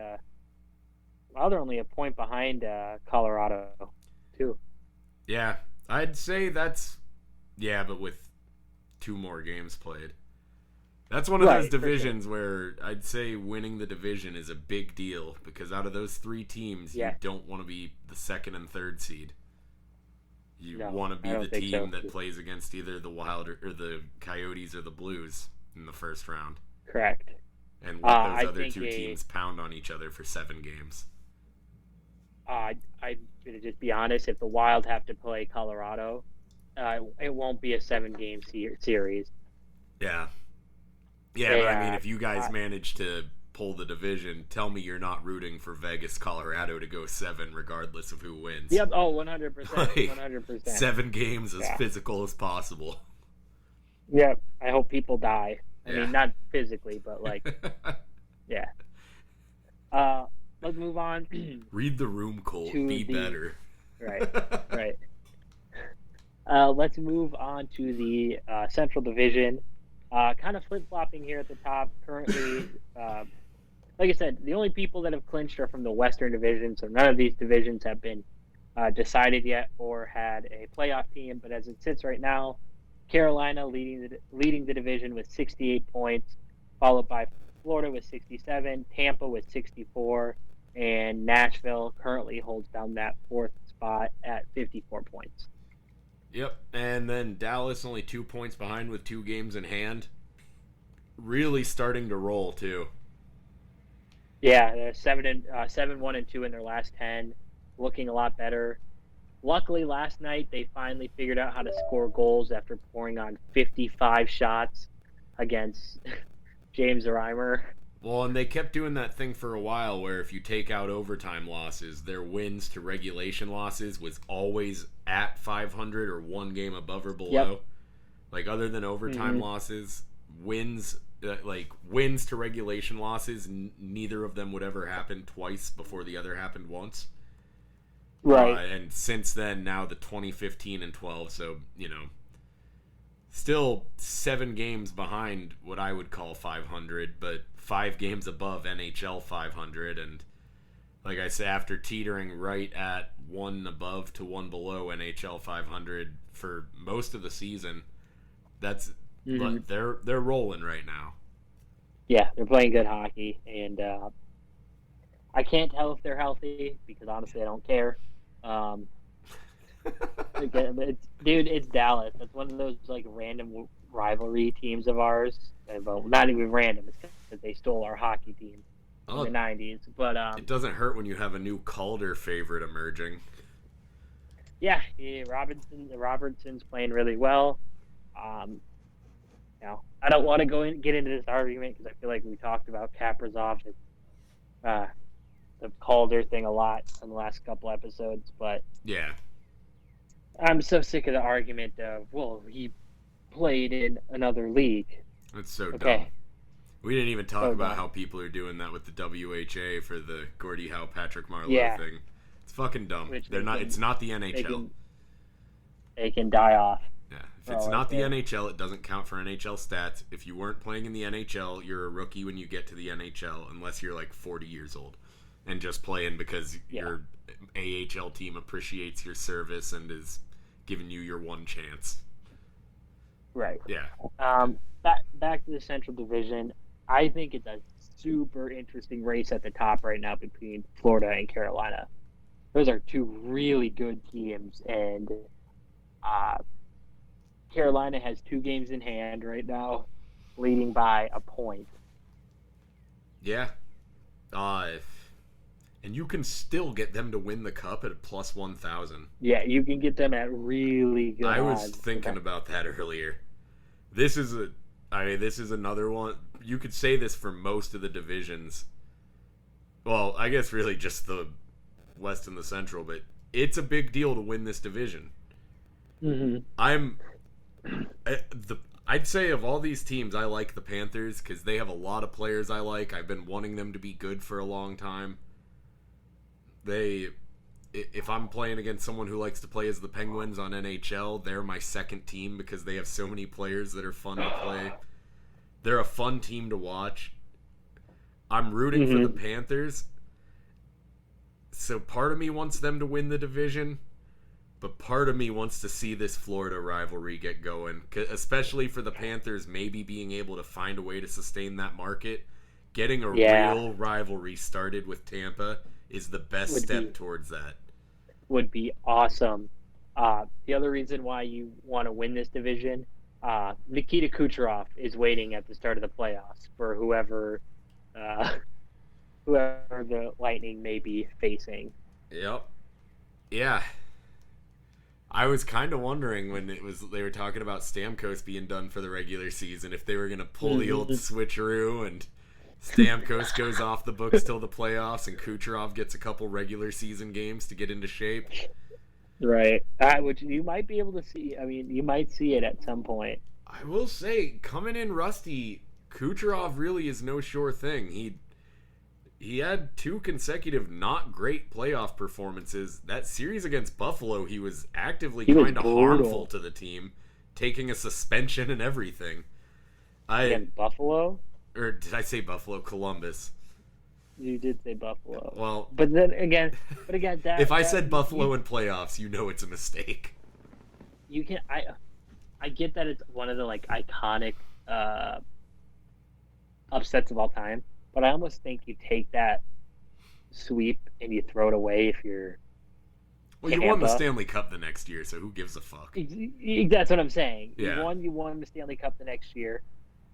Colorado, too. Yeah, I'd say that's. Yeah, but with 2 more games played. That's one of those divisions where I'd say winning the division is a big deal because out of those 3 teams, you don't want to be the 2nd and 3rd seed. You want to be the team that plays against either the Wild or the Coyotes or the Blues in the first round. Correct. And let those other 2 teams pound on each other for 7 games. I'm going to just be honest. If the Wild have to play Colorado, it won't be a 7-game series. Yeah. Yeah, but I mean, if you guys manage to pull the division, tell me you're not rooting for Vegas, Colorado to go 7 regardless of who wins. Yep, 100%. 100%. 7 games as physical as possible. Yep, I hope people die. I mean, not physically, but yeah. Let's move on. Read the room, Colt. Be better. Right. Let's move on to the Central Division. Kind of flip-flopping here at the top. Currently, like I said, the only people that have clinched are from the Western Division, so none of these divisions have been decided yet or had a playoff team. But as it sits right now, Carolina leading the division with 68 points, followed by Florida with 67, Tampa with 64, and Nashville currently holds down that 4th spot at 54 points. Yep, and then Dallas only 2 points behind with 2 games in hand. Really starting to roll too. Yeah, they're 7-1-2 in their last 10, looking a lot better. Luckily, last night they finally figured out how to score goals after pouring on 55 shots against James Reimer. Well, and they kept doing that thing for a while where if you take out overtime losses, their wins to regulation losses was always at 500 or 1 game above or below. Yep. Like, other than overtime losses, wins to regulation losses, neither of them would ever happen twice before the other happened once. Right. And since then, now the 2015 and 12, so, still 7 games behind what I would call 500, but 5 games above NHL 500. And like I say, after teetering right at 1 above to 1 below NHL 500 for most of the season, that's they're rolling right now. Yeah, they're playing good hockey, and I can't tell if they're healthy because honestly, I don't care. It's Dallas. That's one of those random rivalry teams of ours. Well, not even random. It's because they stole our hockey team in the '90s. But it doesn't hurt when you have a new Calder favorite emerging. Yeah, Robertson's playing really well. I don't want to get into this argument because I feel like we talked about Kaprizov and the Calder thing a lot in the last couple episodes, but yeah, I'm so sick of the argument of, well, he played in another league. That's so dumb. We didn't even talk about how people are doing that with the WHA for the Gordie Howe, Patrick Marleau thing. It's fucking dumb. It's not the NHL. They can die off. Yeah, if it's not the NHL, it doesn't count for NHL stats. If you weren't playing in the NHL, you're a rookie when you get to the NHL, unless you're 40 years old and just playing because your AHL team appreciates your service and is giving you your one chance. Right. Yeah. Back to the Central Division. I think it's a super interesting race at the top right now between Florida and Carolina. Those are 2 really good teams, and Carolina has 2 games in hand right now, leading by a point. Yeah. And you can still get them to win the cup at plus 1,000. Yeah, you can get them at really good odds. I was thinking about that earlier. This is another one. You could say this for most of the divisions. Well, I guess really just the West and the Central, but it's a big deal to win this division. Mm-hmm. I'd say of all these teams, I like the Panthers because they have a lot of players I like. I've been wanting them to be good for a long time. If I'm playing against someone who likes to play as the Penguins on NHL, they're my second team because they have so many players that are fun to play. They're a fun team to watch. I'm rooting for the Panthers. So part of me wants them to win the division, but part of me wants to see this Florida rivalry get going, especially for the Panthers maybe being able to find a way to sustain that market. Getting a real rivalry started with Tampa is the best step towards that. Would be awesome. The other reason why you want to win this division, Nikita Kucherov is waiting at the start of the playoffs for whoever the Lightning may be facing. Yep. Yeah. I was kind of wondering when they were talking about Stamkos being done for the regular season if they were going to pull the old switcheroo and Stamkos goes off the books till the playoffs and Kucherov gets a couple regular season games to get into shape. Right. Which you might be able to see. I mean, you might see it at some point. I will say, coming in rusty, Kucherov really is no sure thing. He had 2 consecutive not great playoff performances. That series against Buffalo, he was actively kind of harmful to the team, taking a suspension and everything. Against Buffalo? Or did I say Buffalo? Columbus. You did say Buffalo. Well, but again, that if I said Buffalo in playoffs, you know it's a mistake. You can I get that it's one of the iconic upsets of all time, but I almost think you take that sweep and you throw it away if you're. Well, you won the Stanley Cup the next year, so who gives a fuck? That's what I'm saying. Yeah. You won the Stanley Cup the next year.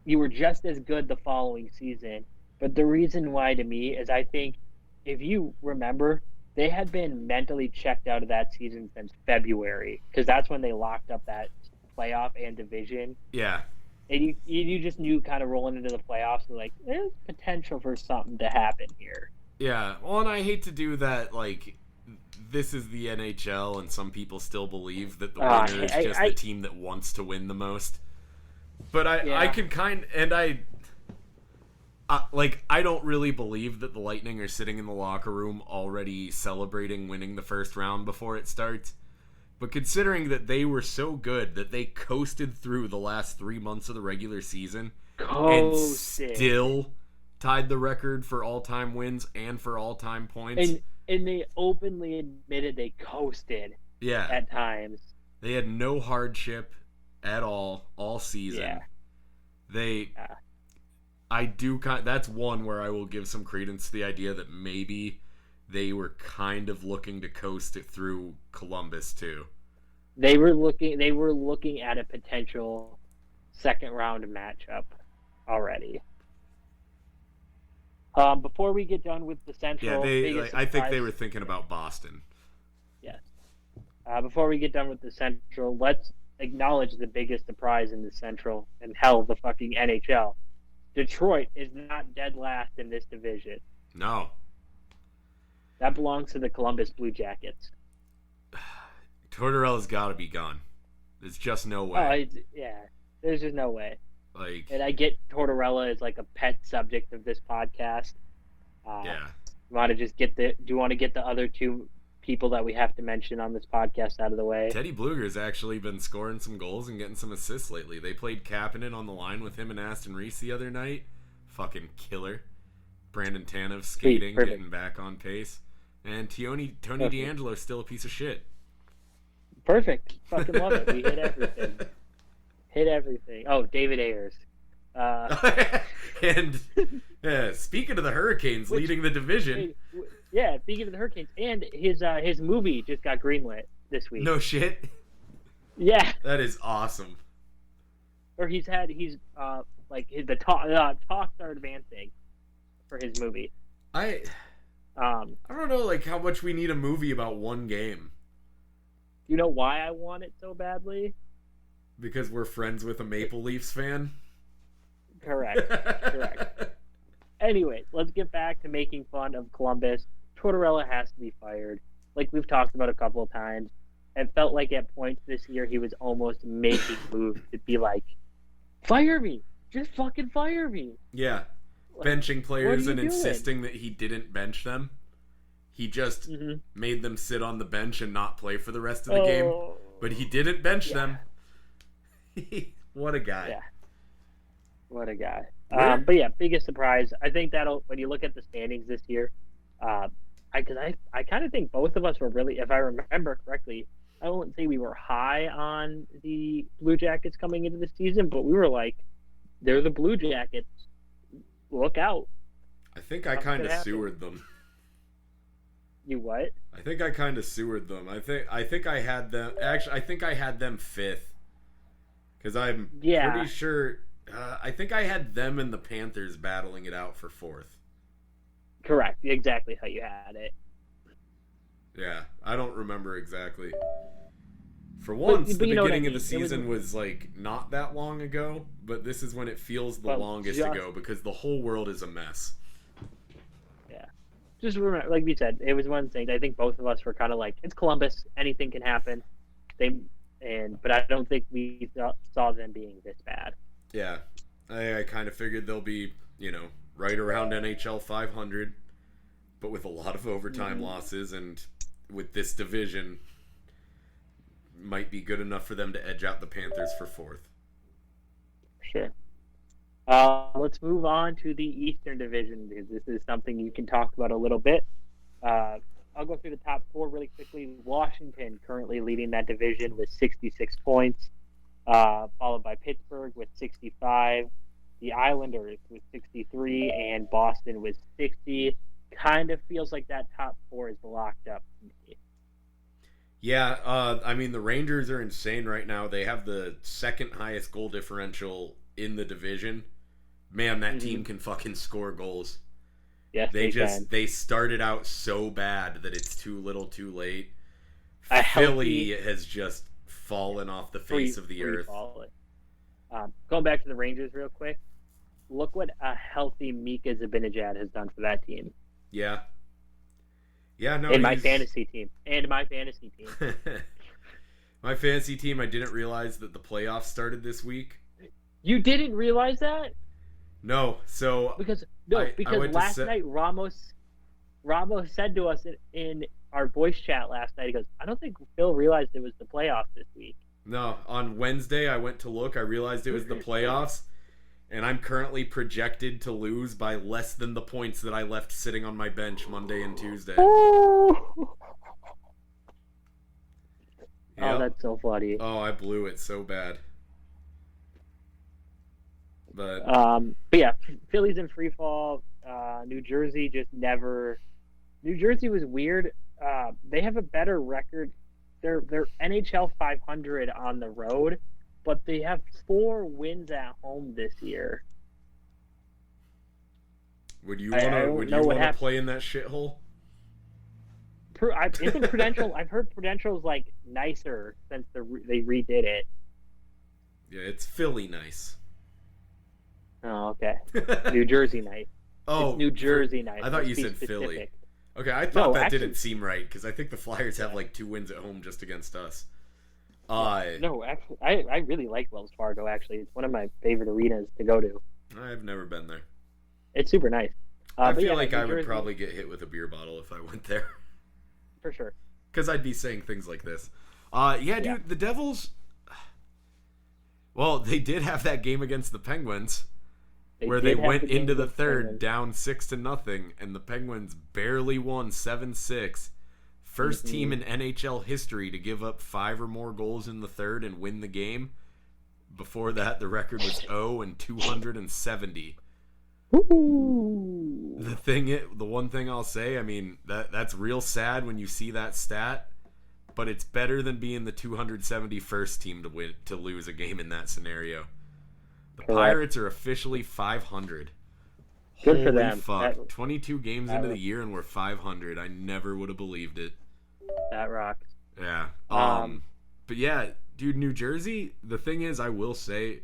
You were just as good the following season. But the reason why to me is I think, if you remember, they had been mentally checked out of that season since February because that's when they locked up that playoff and division. Yeah. And you just knew kind of rolling into the playoffs, there's potential for something to happen here. Yeah. Well, and I hate to do that, this is the NHL, and some people still believe that the winner is just the team that wants to win the most. But I can I don't really believe that the Lightning are sitting in the locker room already celebrating winning the first round before it starts. But considering that they were so good that they coasted through the last 3 months of the regular season and still tied the record for all-time wins and for all-time points. And they openly admitted they coasted at times. They had no hardship at all season. Yeah. That's one where I will give some credence to the idea that maybe they were kind of looking to coast it through Columbus too. They were looking at a potential second round matchup already. Before we get done with the Central, I think they were thinking about Boston. Yes. Before we get done with the Central, let's acknowledge the biggest surprise in the Central and hell, the fucking NHL. Detroit is not dead last in this division. No. That belongs to the Columbus Blue Jackets. Tortorella's got to be gone. There's just no way. There's just no way. And I get Tortorella is a pet subject of this podcast. Do you want to get the other 2 people that we have to mention on this podcast out of the way? Teddy Bluger's actually been scoring some goals and getting some assists lately. They played Kapanen on the line with him and Aston Reese the other night. Fucking killer. Brandon Tanev skating, getting back on pace. And Tony DeAngelo's still a piece of shit. Perfect. Fucking love it. We hit everything. Oh, David Ayers. And speaking of the Hurricanes leading the division. Speaking of the Hurricanes, and his movie just got greenlit this week. No shit. Yeah. That is awesome. Or the talks are advancing for his movie. I don't know how much we need a movie about one game. You know why I want it so badly? Because we're friends with a Maple Leafs fan? Correct. Anyway, let's get back to making fun of Columbus. Tortorella has to be fired. Like we've talked about a couple of times. It felt like at points this year he was almost making moves to be like, fire me. Just fucking fire me. Yeah. Like, benching players and doing? insisting that he didn't bench them. He just made them sit on the bench and not play for the rest of the game. But he didn't bench them. What a guy. Yeah. What a guy. But yeah, biggest surprise. I think that'll, when you look at the standings this year, I kind of think both of us were really, if I remember correctly, I wouldn't say we were high on the Blue Jackets coming into the season, but we were like, they're the Blue Jackets. Look out. I think I kind of sewered them. You what? I think I kind of sewered them. I think I had them. Actually, I think I had them 5th. Because I'm pretty sure. I think I had them and the Panthers battling it out for 4th. Correct. Exactly how you had it. Yeah, I don't remember exactly. For once, the beginning of the season was like not that long ago, but this is when it feels the longest ago because the whole world is a mess. Yeah. Just remember, like we said, it was one thing. I think both of us were kind of like, it's Columbus, anything can happen. But I don't think we saw them being this bad. Yeah. I kind of figured they'll be, right around NHL 500, but with a lot of overtime losses, and with this division, might be good enough for them to edge out the Panthers for 4th. Sure. Let's move on to the Eastern Division, because this is something you can talk about a little bit. I'll go through the top 4 really quickly. Washington currently leading that division with 66 points, followed by Pittsburgh with 65, the Islanders with 63, and Boston with 60. Kind of feels like that top 4 is locked up to me. Yeah, the Rangers are insane right now. They have the 2nd highest goal differential in the division. Man, that team can fucking score goals. Yes, they started out so bad that it's too little too late. Philly has just fallen off the face of the earth. Going back to the Rangers real quick, look what a healthy Mika Zibanejad has done for that team. Yeah. Yeah, no. My fantasy team. My fantasy team, I didn't realize that the playoffs started this week. You didn't realize that? No. So because last night Ramos said to us in our voice chat last night, he goes, I don't think Phil realized it was the playoffs this week. No, on Wednesday I went to look, I realized it was the playoffs, and I'm currently projected to lose by less than the points that I left sitting on my bench Monday and Tuesday. Oh, that's so funny. Oh, I blew it so bad. But yeah, Philly's in free fall. New Jersey just never. New Jersey was weird. They have a better record. They're NHL 500 on the road, but they have 4 wins at home this year. Would you want to play in that shithole? Isn't Prudential? I've heard Prudential's like nicer since they redid it. Yeah, it's Philly nice. Oh, okay. New Jersey nice. Oh, it's New Jersey nice. I thought you said Philly. Okay, I thought that didn't seem right because I think the Flyers have like 2 wins at home just against us. No, actually, I really like Wells Fargo. Actually, it's one of my favorite arenas to go to. I've never been there. It's super nice. I feel like I would probably get hit with a beer bottle if I went there. For sure. Because I'd be saying things like this. Dude, the Devils. Well, they did have that game against the Penguins. Where they went into the third down 6-0, and the Penguins barely won 7-6. First team in NHL history to give up 5 or more goals in the third and win the game. Before that, the record was 0-270. Ooh. The one thing I'll say, that's real sad when you see that stat, but it's better than being the 271st team to lose a game in that scenario. The Pirates are officially 500. Good for them. Fuck. 22 games into the year and we're 500. I never would have believed it. That rocks. Yeah. But yeah, dude, New Jersey, the thing is, I will say,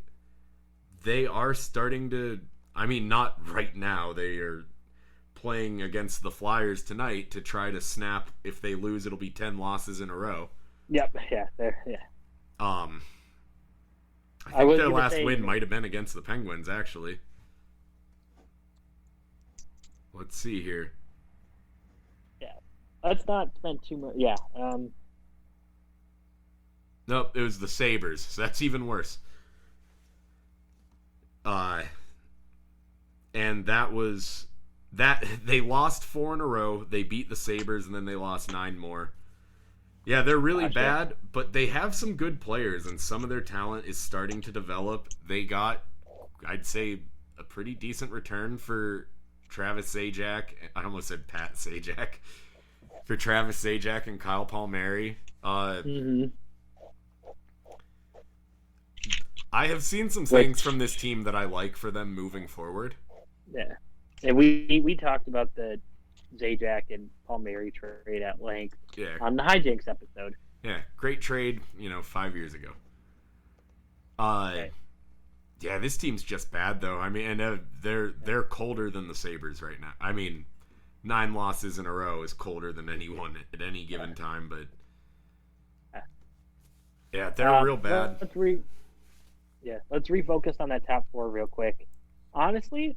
they are starting to, not right now. They are playing against the Flyers tonight to try to snap. If they lose, it'll be 10 losses in a row. Yep. Yeah. Yeah. I think their last win might have been against the Penguins, actually. Let's see here. Yeah. Let's not spend too much. Yeah. Nope, it was the Sabres. So that's even worse. And that was that. They lost 4 in a row. They beat the Sabres, and then they lost 9 more. Yeah, they're really bad, but they have some good players, and some of their talent is starting to develop. They got, I'd say, a pretty decent return for Travis Zajac. I almost said Pat Zajac. For Travis Zajac and Kyle Palmieri. I have seen some things from this team that I like for them moving forward. Yeah. And we talked about the Zajac and Palmieri trade at length on the Hijinks episode. Yeah, great trade, 5 years ago. Yeah, this team's just bad though. I mean, and they're colder than the Sabres right now. I mean, 9 losses in a row is colder than anyone at any given time, but yeah, they're real bad. Let's refocus on that top 4 real quick. Honestly,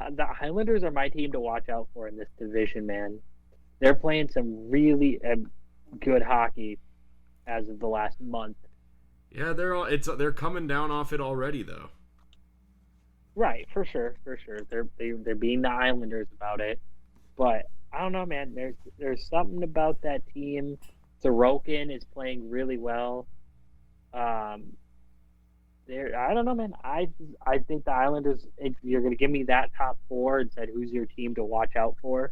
the Islanders are my team to watch out for in this division, man. They're playing some really good hockey as of the last month. Yeah, they're coming down off it already, though. Right, for sure. They're being the Islanders about it, but I don't know, man. There's something about that team. Sorokin is playing really well. I don't know, man. I think the Islanders, if you're going to give me that top 4 and said who's your team to watch out for,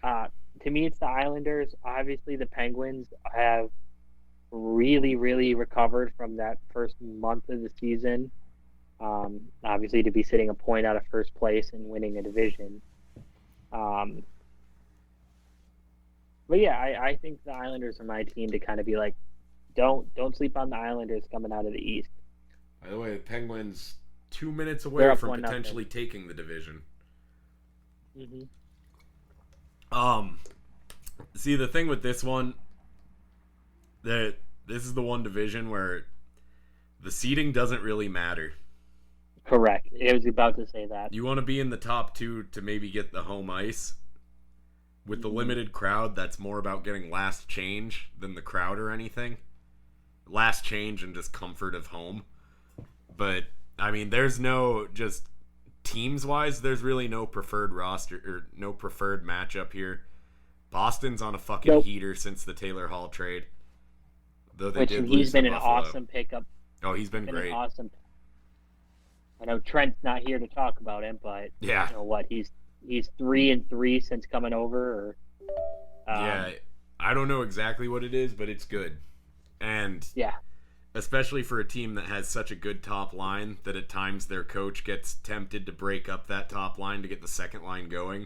to me it's the Islanders. Obviously, the Penguins have really, really recovered from that first month of the season. Obviously, to be sitting a point out of first place and winning a division. But yeah, I think the Islanders are my team to kind of be like, don't sleep on the Islanders coming out of the East. By the way, the Penguins 2 minutes away from potentially taking the division. See, the thing with this one, that this is the one division where the seeding doesn't really matter. Correct. I was about to say that. You want to be in the top 2 to maybe get the home ice. With the limited crowd, that's more about getting last change than the crowd or anything. Last change and just comfort of home. But, I mean, there's no, just teams-wise, there's really no preferred roster, or no preferred matchup here. Boston's on a fucking heater since the Taylor Hall trade. Though they did lose he's been to an Buffalo. Awesome pickup. Oh, he's been great. Awesome. I know Trent's not here to talk about him, but yeah. You know what? He's 3-3 since coming over. Yeah, I don't know exactly what it is, but it's good. And yeah. Especially for a team that has such a good top line that at times their coach gets tempted to break up that top line to get the second line going.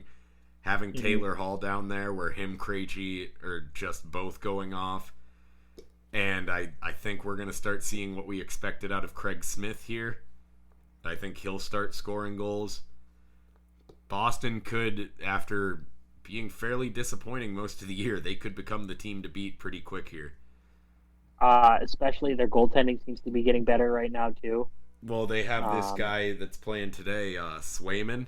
Having Taylor Hall down there where him, Krejci are just both going off. And I think we're going to start seeing what we expected out of Craig Smith here. I think he'll start scoring goals. Boston could, after being fairly disappointing most of the year, they could become the team to beat pretty quick here. Especially their goaltending seems to be getting better right now too. Well, they have this guy that's playing today, Swayman,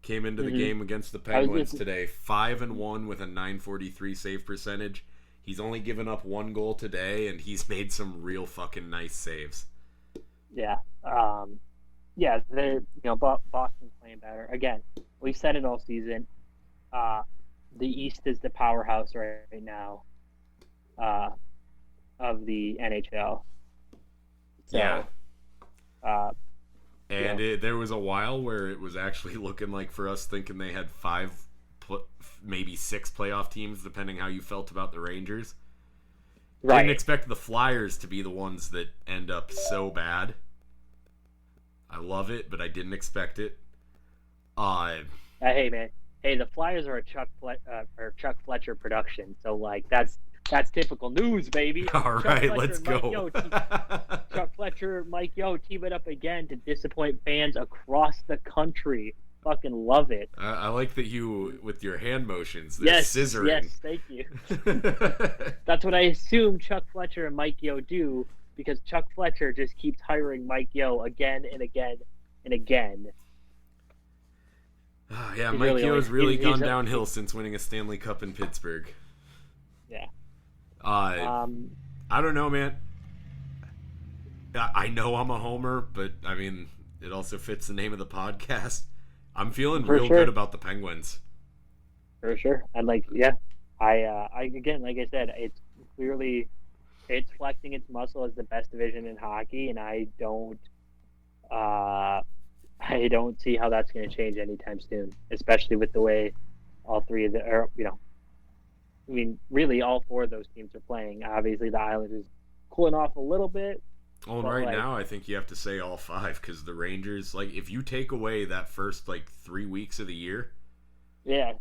came into the game against the Penguins today, 5-1 with a .943 save percentage. He's only given up 1 goal today, and he's made some real fucking nice saves. Yeah, they're Boston's playing better. Again, we've said it all season. The East is the powerhouse right now. Of the NHL. So, yeah. There was a while where it was actually looking like for us thinking they had 5, maybe 6 playoff teams, depending how you felt about the Rangers. Right. Didn't expect the Flyers to be the ones that end up so bad. I love it, but I didn't expect it. Hey, man. Hey, the Flyers are a Chuck Fletcher production, so like that's typical news, baby. All right, let's go. Chuck Fletcher, Mike Yeo team it up again to disappoint fans across the country. fucking love it. I like that you, with your hand motions, they're Yes, scissoring. yes, thank you. That's what I assume Chuck Fletcher and Mike Yeo do, because Chuck Fletcher just keeps hiring Mike Yeo again and again and again. Yeah, Mike Yeo has really gone downhill since winning a Stanley Cup in Pittsburgh. Yeah. I don't know, man. I know I'm a homer, but I mean, it also fits the name of the podcast. I'm feeling real good about the Penguins. For sure. And like, yeah, I again, like I said, it's clearly flexing its muscle as the best division in hockey, and I don't see how that's going to change anytime soon, especially with the way all three of really all four of those teams are playing. Obviously, the Islanders cooling off a little bit. Well, and right now, I think you have to say all five, because the Rangers, like, if you take away that first, 3 weeks of the year, yeah,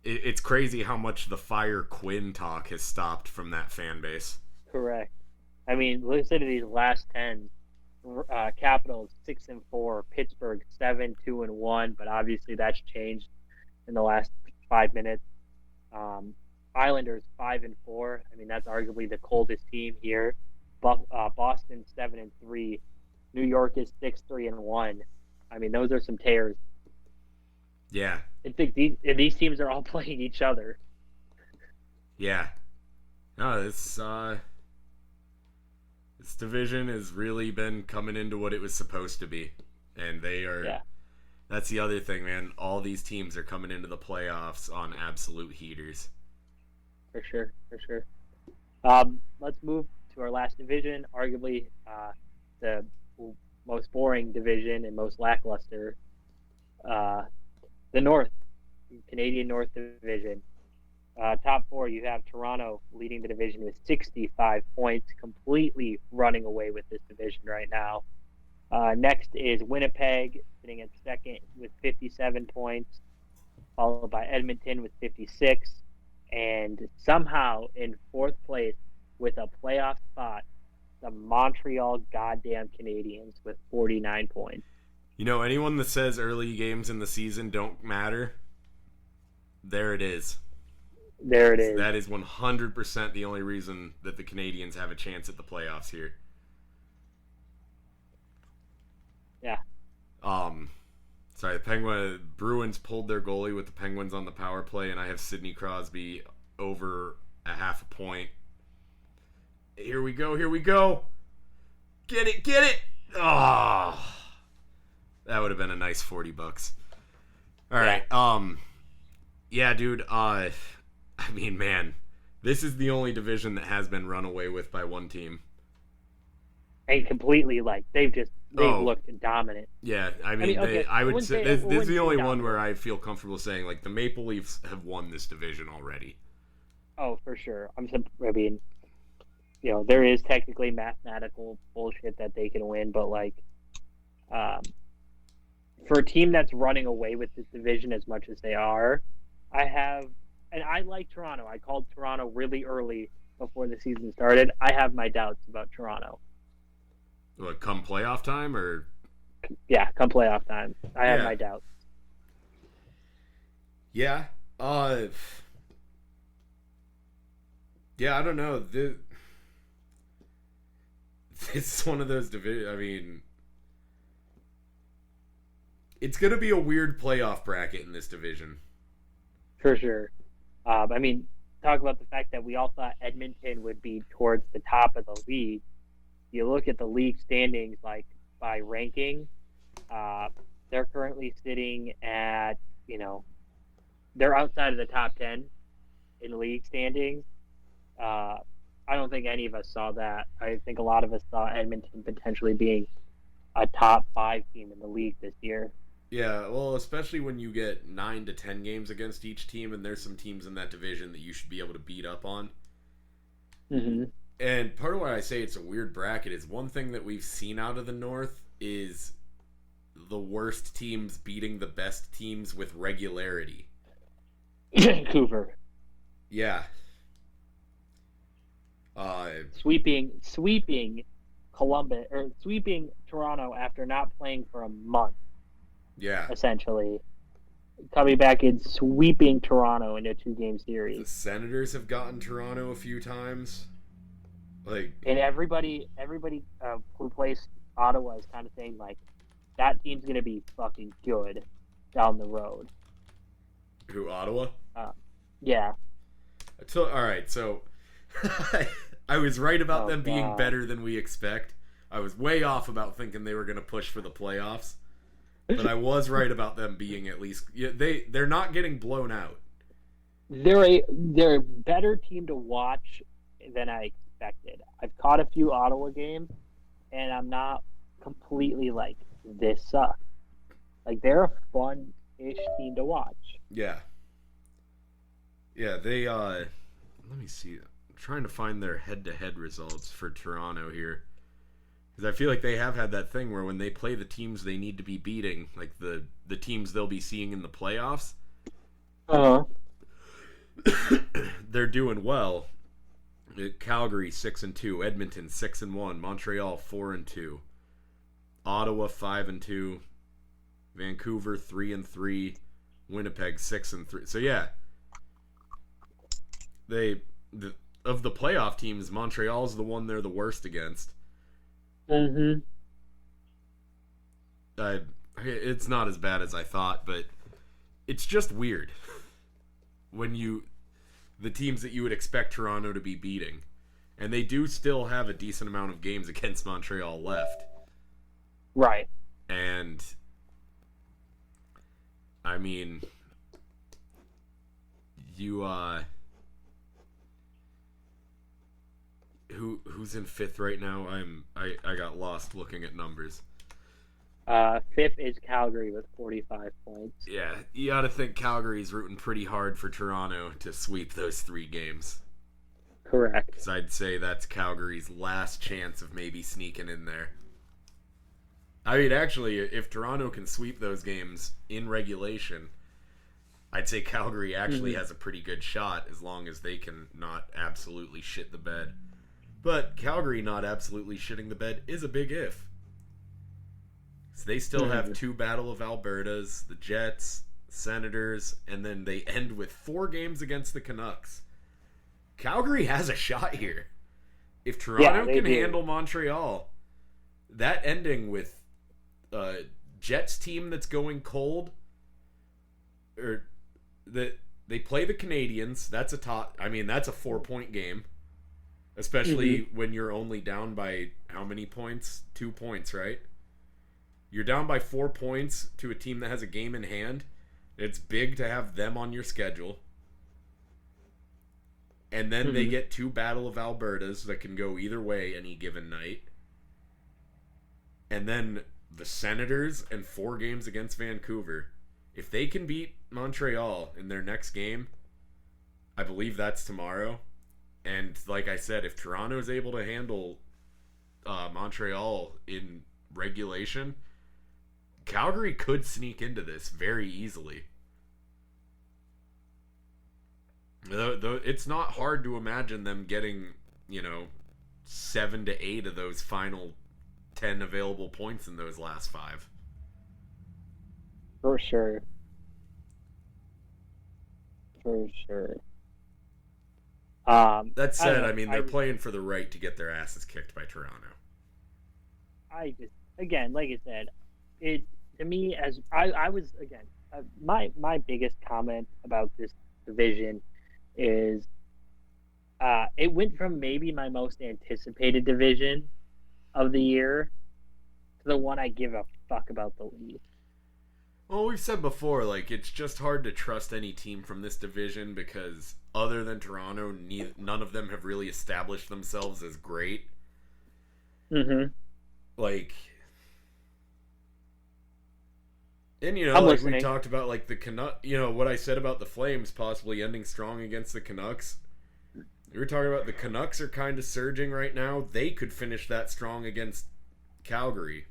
it's crazy how much the Fire Quinn talk has stopped from that fan base. Correct. I mean, listen to these last 10. Capitals 6-4, Pittsburgh 7-2-1, but obviously that's changed in the last 5 minutes. Islanders 5-4. I mean, that's arguably the coldest team here. Boston 7-3. New York is 6-3-1. I mean, those are some tears. Yeah. I think these teams are all playing each other. Yeah. No, this division has really been coming into what it was supposed to be, and they are. Yeah. That's the other thing, man. All these teams are coming into the playoffs on absolute heaters. For sure. Let's move to our last division, arguably the most boring division and most lackluster. The North, Canadian North Division. Top four, you have Toronto leading the division with 65 points, completely running away with this division right now. Next is Winnipeg, sitting at second with 57 points, followed by Edmonton with 56. And somehow in fourth place with a playoff spot, the Montreal goddamn Canadiens with 49 points. You know, anyone that says early games in the season don't matter, there it is. There it is. That is 100% the only reason that the Canadiens have a chance at the playoffs here. Yeah. Sorry, the Bruins pulled their goalie with the Penguins on the power play, and I have Sidney Crosby over a half a point. Here we go. Get it. Oh, that would have been a nice $40. All right. Yeah, dude. I mean, man, this is the only division that has been run away with by one team. And completely, they've looked dominant. Yeah, I mean I would say this is the only one where I feel comfortable saying, the Maple Leafs have won this division already. Oh, for sure. I mean, there is technically mathematical bullshit that they can win, but for a team that's running away with this division as much as they are, I like Toronto. I called Toronto really early before the season started. I have my doubts about Toronto. What, come playoff time, or? Yeah, come playoff time. I have my doubts. Yeah. Yeah, I don't know. This is one of those divisions. I mean, it's going to be a weird playoff bracket in this division. For sure. I mean, talk about the fact that we all thought Edmonton would be towards the top of the league. You look at the league standings, by ranking, they're currently sitting at, they're outside of the top 10 in league standings. I don't think any of us saw that. I think a lot of us saw Edmonton potentially being a top 5 team in the league this year. Yeah, well, especially when you get 9 to 10 games against each team, and there's some teams in that division that you should be able to beat up on. Mm-hmm. And part of why I say it's a weird bracket is one thing that we've seen out of the North is the worst teams beating the best teams with regularity. Vancouver. Yeah. Sweeping Columbus or sweeping Toronto after not playing for a month. Yeah. Essentially, coming back and sweeping Toronto in a 2-game series. The Senators have gotten Toronto a few times. And everybody who plays Ottawa is kind of saying like that team's gonna be fucking good down the road. Who, Ottawa? Yeah. All right, so I was right about them being better than we expect. I was way off about thinking they were going to push for the playoffs, but I was right about them being at least. Yeah, they're not getting blown out. They're a better team to watch than I expected. I've caught a few Ottawa games, and I'm not completely like this sucks. Like they're a fun-ish team to watch. Yeah. Yeah, they let me see. I'm trying to find their head-to-head results for Toronto here. Because I feel like they have had that thing where when they play the teams they need to be beating, like the teams they'll be seeing in the playoffs, they're doing well. Calgary 6-2, Edmonton 6-1, Montreal 4-2, Ottawa 5-2, Vancouver 3-3, Winnipeg 6-3. So yeah, of the playoff teams, Montreal's the one they're the worst against. Mm-hmm. It's not as bad as I thought, but it's just weird when the teams that you would expect Toronto to be beating, and they do still have a decent amount of games against Montreal left. Right. And I mean, who's in fifth right now? I got lost looking at numbers. Fifth is Calgary with 45 points. Yeah, you got to think Calgary's rooting pretty hard for Toronto to sweep those 3 games. Correct. Because I'd say that's Calgary's last chance of maybe sneaking in there. I mean, actually, if Toronto can sweep those games in regulation, I'd say Calgary actually has a pretty good shot as long as they can not absolutely shit the bed. But Calgary not absolutely shitting the bed is a big if. So they still have 2 Battle of Albertas, the Jets, Senators, and then they end with 4 games against the Canucks. Calgary has a shot here. If Toronto can handle Montreal, that ending with Jets team that's going cold, or that they play the Canadiens, that's a 4-point game. Especially when you're only down by how many points? 2 points, right? You're down by 4 points to a team that has a game in hand. It's big to have them on your schedule. And then they get 2 Battle of Albertas that can go either way any given night. And then the Senators and 4 games against Vancouver. If they can beat Montreal in their next game, I believe that's tomorrow. And like I said, if Toronto is able to handle Montreal in regulation, Calgary could sneak into this very easily. Though it's not hard to imagine them getting, 7 to 8 of those final 10 available points in those last 5. For sure. For sure. That said, they're playing for the right to get their asses kicked by Toronto. Again, like I said, it to me as I was again my biggest comment about this division is it went from maybe my most anticipated division of the year to the one I give a fuck about the least. Well, we've said before, it's just hard to trust any team from this division because other than Toronto, none of them have really established themselves as great. Mm-hmm. And we talked about the Canucks. What I said about the Flames possibly ending strong against the Canucks. We were talking about the Canucks are kind of surging right now. They could finish that strong against Calgary.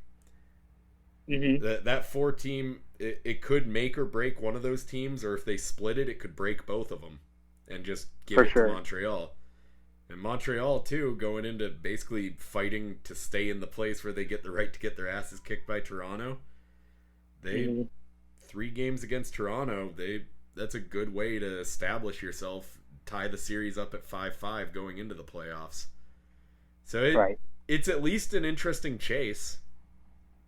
Mm-hmm. That 4 team, it could make or break one of those teams, or if they split it, it could break both of them and just give it to Montreal. And Montreal, too, going into basically fighting to stay in the place where they get the right to get their asses kicked by Toronto. They 3 games against Toronto, that's a good way to establish yourself, tie the series up at 5-5 going into the playoffs. So it's at least an interesting chase.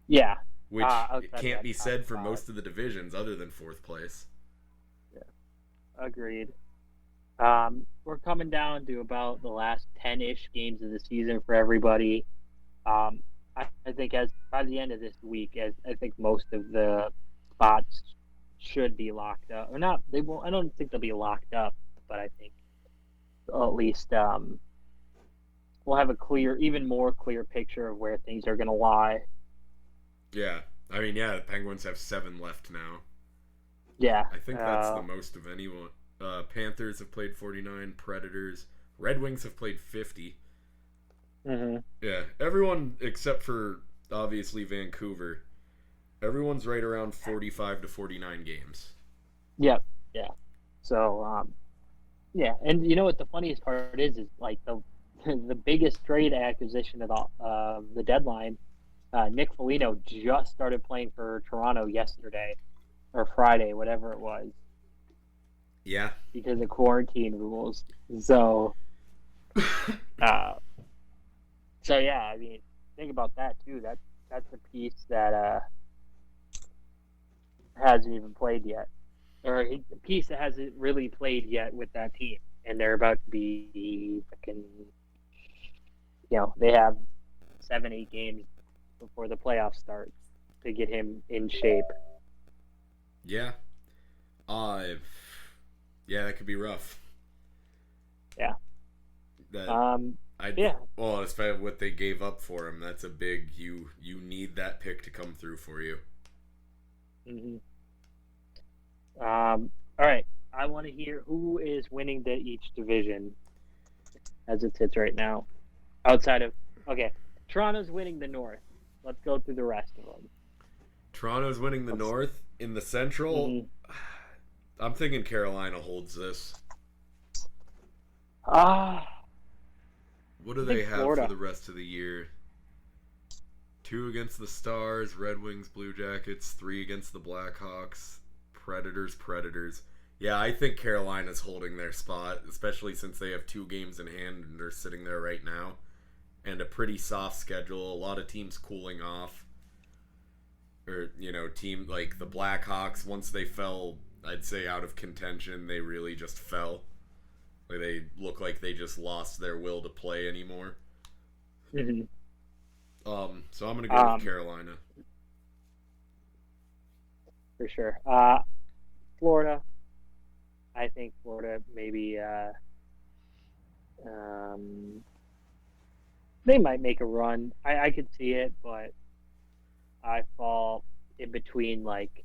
Yeah. Which can't be said for most of the divisions other than 4th place. Yeah. Agreed. We're coming down to about the last 10-ish games of the season for everybody. I think by the end of this week, I think most of the spots should be locked up, or not. They won't. I don't think they'll be locked up, but I think at least we'll have even more clear picture of where things are going to lie. Yeah, I mean, the Penguins have 7 left now. Yeah, I think that's the most of anyone. Panthers have played 49. Predators, Red Wings have played 50. Mm-hmm. Yeah, everyone except for obviously Vancouver. Everyone's right around 45 to 49 games. Yep. Yeah. So, yeah, and you know what the funniest part is like the biggest trade acquisition of the deadline. Nick Foligno just started playing for Toronto yesterday or Friday, whatever it was. Yeah. Because of quarantine rules. So, so yeah, I mean, think about that too. That's a piece that hasn't even played yet, or a piece that hasn't really played yet with that team, and they're about to be fucking. They have 7-8 games before the playoffs start to get him in shape. Yeah. Yeah, that could be rough. Yeah. Yeah. Well, especially what they gave up for him, that's a big. You need that pick to come through for you. Mm-hmm. All right. I want to hear who is winning each division as it sits right now. Toronto's winning the North. Let's go through the rest of them. Toronto's winning the North. In the Central, mm-hmm. I'm thinking Carolina holds this. What do they have Florida for the rest of the year? 2 against the Stars, Red Wings, Blue Jackets, 3 against the Blackhawks, Predators. Yeah, I think Carolina's holding their spot, especially since they have 2 games in hand and they're sitting there right now. And a pretty soft schedule. A lot of teams cooling off. Or, team like the Blackhawks, once they fell, I'd say, out of contention, they really just fell. Like, they look like they just lost their will to play anymore. Mm-hmm. So I'm going to go with Carolina. For sure. Florida. I think Florida maybe they might make a run. I could see it, but I fall in between like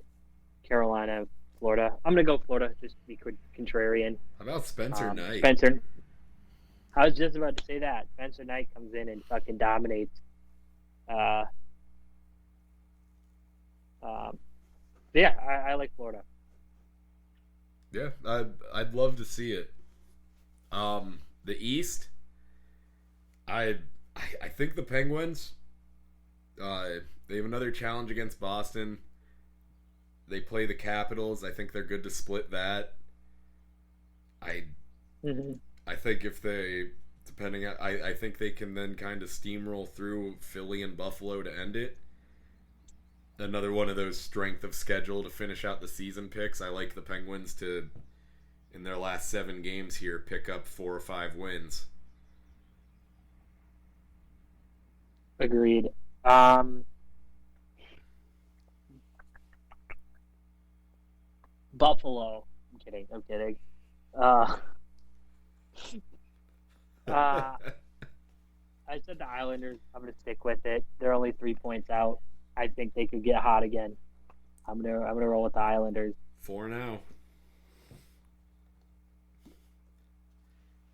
Carolina and Florida. I'm gonna go Florida just to be contrarian. How about Spencer Knight? I was just about to say that. Spencer Knight comes in and fucking dominates. Yeah, I like Florida. Yeah, I'd love to see it. The East, I think the Penguins. They have another challenge against Boston. They play the Capitals. I think they're good to split that. I think if they, I think they can then kind of steamroll through Philly and Buffalo to end it. Another one of those strength of schedule to finish out the season picks. I like the Penguins to, in their last 7 games here, pick up 4 or 5 wins. Agreed. Buffalo. I'm kidding. I said the Islanders. I'm going to stick with it. They're only 3 points out. I think they could get hot again. I'm gonna roll with the Islanders. 4 now.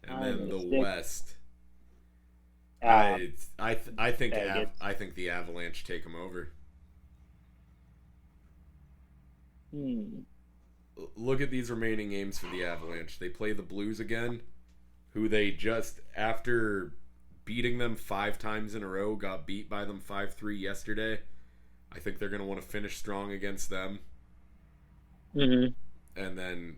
And then the West. I think the Avalanche take them over. Look at these remaining games for the Avalanche. They play the Blues again, who they just, after beating them 5 times in a row, got beat by them 5-3 yesterday. I think they're going to want to finish strong against them. Mm-hmm. And then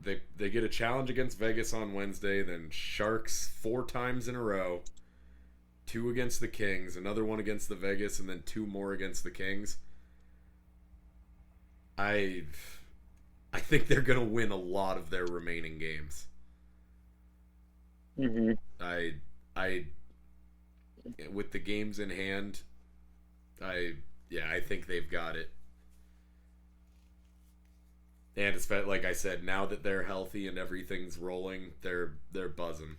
they get a challenge against Vegas on Wednesday, then Sharks 4 times in a row, 2 against the Kings, another one against the Vegas, and then 2 more against the Kings. I think they're going to win a lot of their remaining games. Mm-hmm. I with the games in hand, I think they've got it. And it's like I said, now that they're healthy and everything's rolling, they're buzzing.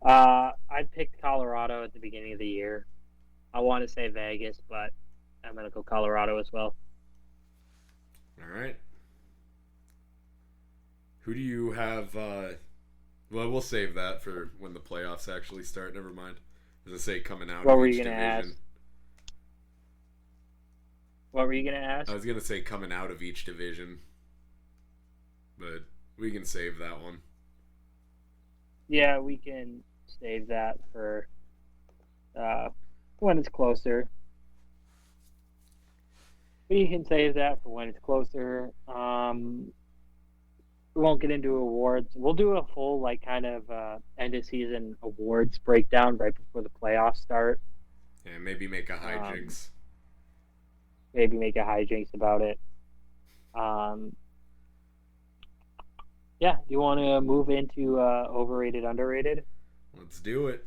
I picked Colorado at the beginning of the year. I want to say Vegas, but I'm gonna go Colorado as well. All right. Who do you have? Well, we'll save that for when the playoffs actually start. Never mind. As I say, coming out What of were each you gonna division. ask? What were you gonna ask? I was gonna say coming out of each division, but we can save that one. Yeah, we can save that for when it's closer. We can save that for when it's closer. We won't get into awards. We'll do a full kind of end of season awards breakdown right before the playoffs start. Yeah, maybe make a hijinks. Maybe make a hijinks about it. Yeah, do you want to move into overrated, underrated? Let's do it.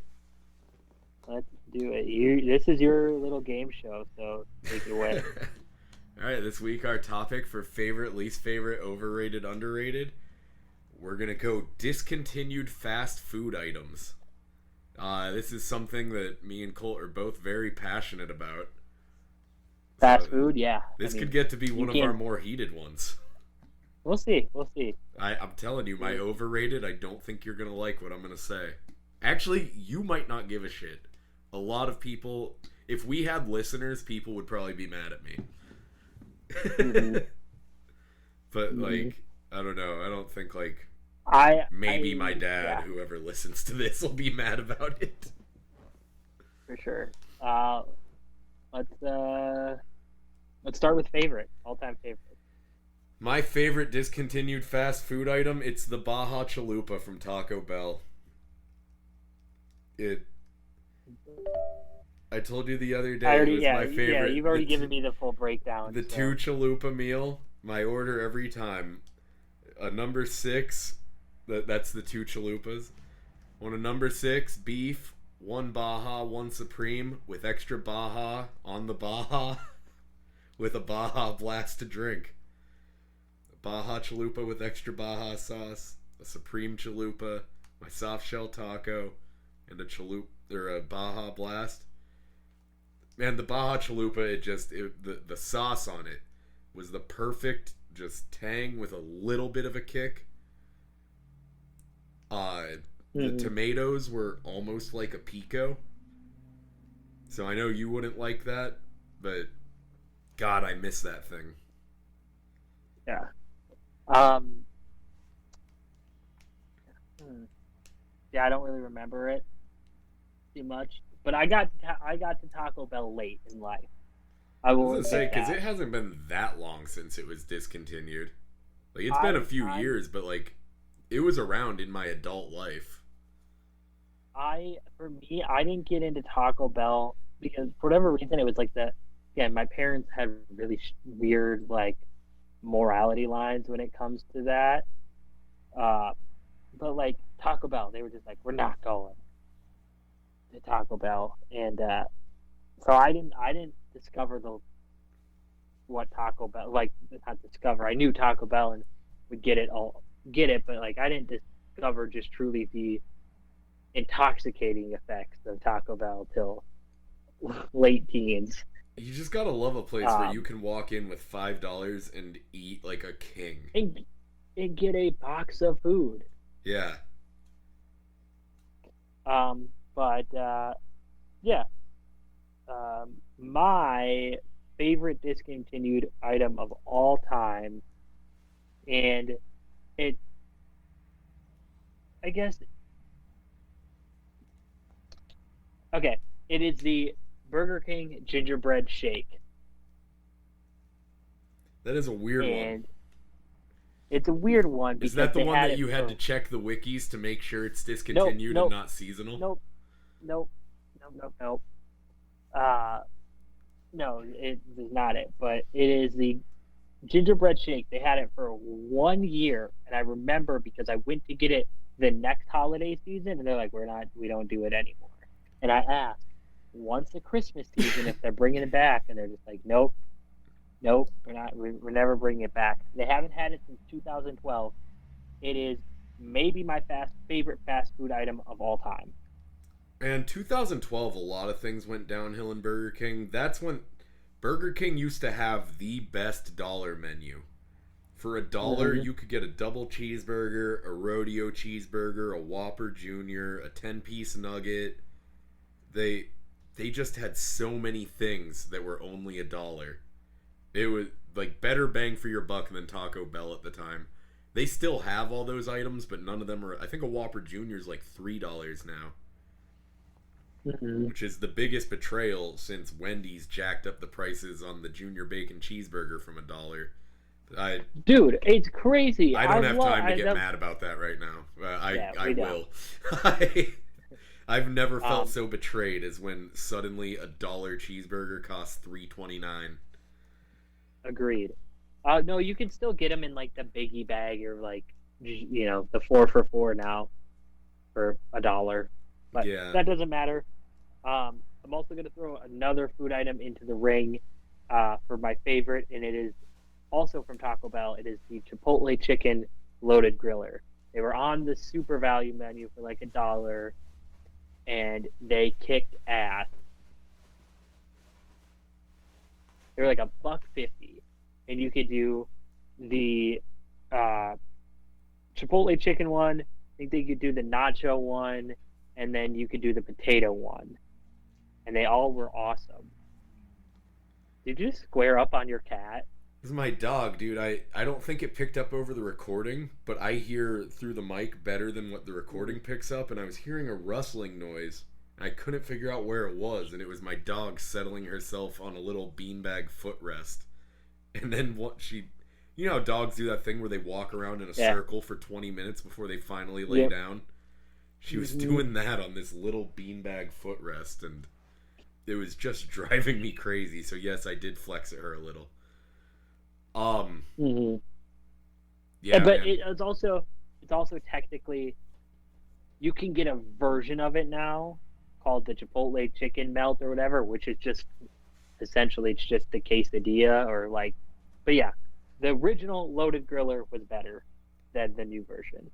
Let's do it. This is your little game show, so take it away. All right, this week our topic for favorite, least favorite, overrated, underrated. We're going to go discontinued fast food items. This is something that me and Colt are both very passionate about. Fast food, yeah. This could get to be one of our more heated ones. We'll see. I'm telling you, my overrated, I don't think you're going to like what I'm going to say. Actually, you might not give a shit. A lot of people, if we had listeners, people would probably be mad at me. Mm-hmm. But I don't know. I don't think maybe my dad, whoever listens to this, will be mad about it. For sure. Let's start with favorite, all-time favorite. My favorite discontinued fast food item, it's the Baja Chalupa from Taco Bell. I told you the other day it was my favorite. Yeah, you've already given me the full breakdown. The 2 chalupa meal, my order every time. A number 6, that's the 2 chalupas. On a number 6, beef, 1 Baja, 1 Supreme, with extra Baja on the Baja, with a Baja Blast to drink. A Baja Chalupa with extra Baja sauce, a Supreme Chalupa, my soft shell taco, and a Baja Blast. Man, the Baja Chalupa, the sauce on it was the perfect just tang with a little bit of a kick. The tomatoes were almost like a pico. So I know you wouldn't like that, but God, I miss that thing. Yeah. Yeah, I don't really remember it too much, but I got to Taco Bell late in life. I will say, because it hasn't been that long since it was discontinued. It's been a few years, but it was around in my adult life. For me, I didn't get into Taco Bell because for whatever reason it was my parents had really weird morality lines when it comes to that. But Taco Bell, they were just we're not going to Taco Bell, and so I didn't discover what Taco Bell not discover. I knew Taco Bell and would get it, but I didn't discover just truly the intoxicating effects of Taco Bell till late teens. You just gotta love a place where you can walk in with $5 and eat like a king and get a box of food. Yeah. My favorite discontinued item of all time, and I guess. Okay, it is the Burger King gingerbread shake, That is a weird one. and it's a weird one Is because that the they one had that it you had to for check the wikis to make sure it's nope, discontinued and nope, not seasonal? nope, nope, nope, nope, nope. Uh, no, it is not it, but it is the gingerbread shake. They had it for 1 year, and I remember because I went to get it the next holiday season, and they're like, we don't do it anymore." And I asked once the Christmas season if they're bringing it back, and they're just like, "Nope, nope, we're not. We're never bringing it back." They haven't had it since 2012. It is maybe my favorite fast food item of all time. And 2012, a lot of things went downhill in Burger King. That's when Burger King used to have the best dollar menu. For $1, Mm-hmm. you could get a double cheeseburger, a rodeo cheeseburger, a Whopper Junior, a 10-piece nugget. They they just had so many things that were only $1. It was like better bang for your buck than Taco Bell at the time. They still have all those items, but none of them are. I think a Whopper Junior is like $3 now, Mm-hmm. which is the biggest betrayal since Wendy's jacked up the prices on the Junior Bacon Cheeseburger from $1. I Dude, it's crazy. I I don't have love. time to get mad about that right now. Yeah, I we don't. will. I've never felt Um, so betrayed as when suddenly $1 cheeseburger costs $3.29. Agreed. No, you can still get them in like the biggie bag or like the 4 for $4 now for $1, but Yeah. that doesn't matter. I'm also gonna throw another food item into the ring, for my favorite, and it is also from Taco Bell. It is the Chipotle chicken loaded griller. They were on the super value menu for like $1, and they kicked ass. They were like $1.50, and you could do the uh, Chipotle chicken one. I think they could do the nacho one, and then you could do the potato one, and they all were awesome. Did you square up on your cat? This is my dog, dude. I don't think it picked up over the recording, but I hear through the mic better than what the recording picks up, and I was hearing a rustling noise. And I couldn't figure out where it was, and it was my dog settling herself on a little beanbag footrest. And then what she, you know how dogs do that thing where they walk around in a Yeah. circle for 20 minutes before they finally lay Yep. down? She was Mm-hmm. doing that on this little beanbag footrest, and it was just driving me crazy. So yes, I did flex at her a little. Mm-hmm. Yeah, But man. it's also technically you can get a version of it now called the Chipotle chicken melt or whatever, which is just essentially it's just the quesadilla or like, but yeah, the original loaded griller was better than the new version.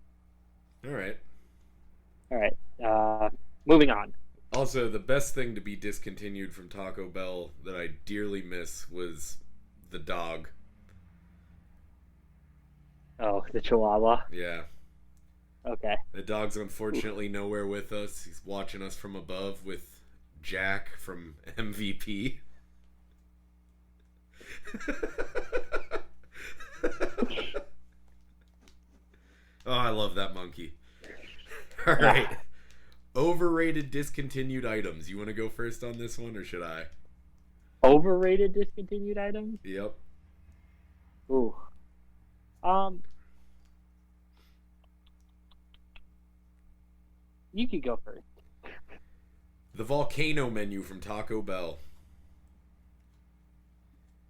All right. All right, moving on. Also, the best thing to be discontinued from Taco Bell that I dearly miss was the dog. Oh, the Chihuahua. Yeah. Okay. The dog's unfortunately nowhere with us. He's watching us from above with Jack from MVP. Oh, I love that monkey. All right. Overrated discontinued items. You want to go first on this one, or should I? Overrated discontinued items. Yep. Ooh. Um. You could go first. The volcano menu from Taco Bell.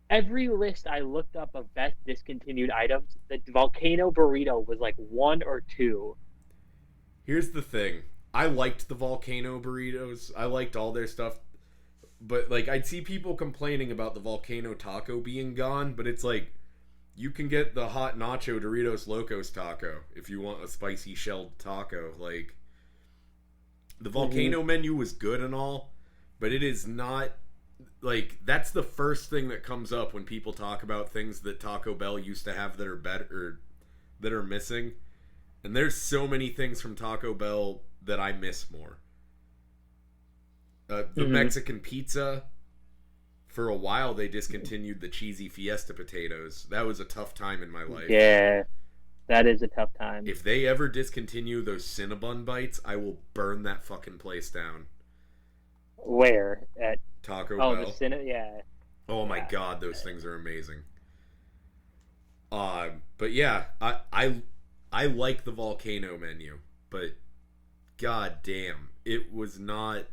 Every list I looked up of best discontinued items, the volcano burrito was like one or two. Here's the thing. I liked the volcano burritos. I liked all their stuff. But like I'd see people complaining about the volcano taco being gone, but it's like you can get the hot nacho Doritos Locos taco if you want a spicy shelled taco. Like the volcano menu was good and all, but it is not like that's the first thing that comes up when people talk about things that Taco Bell used to have that are better or that are missing. And there's so many things from Taco Bell that I miss more. The Mexican pizza, for a while they discontinued the cheesy fiesta potatoes. That was a tough time in my life. Yeah. That is a tough time. If they ever discontinue those Cinnabon bites, I will burn that fucking place down. Where? At Taco Bell. The Cinnabon, yeah. Oh my god, those things are amazing. But yeah, I like the volcano menu, but god damn, it was not.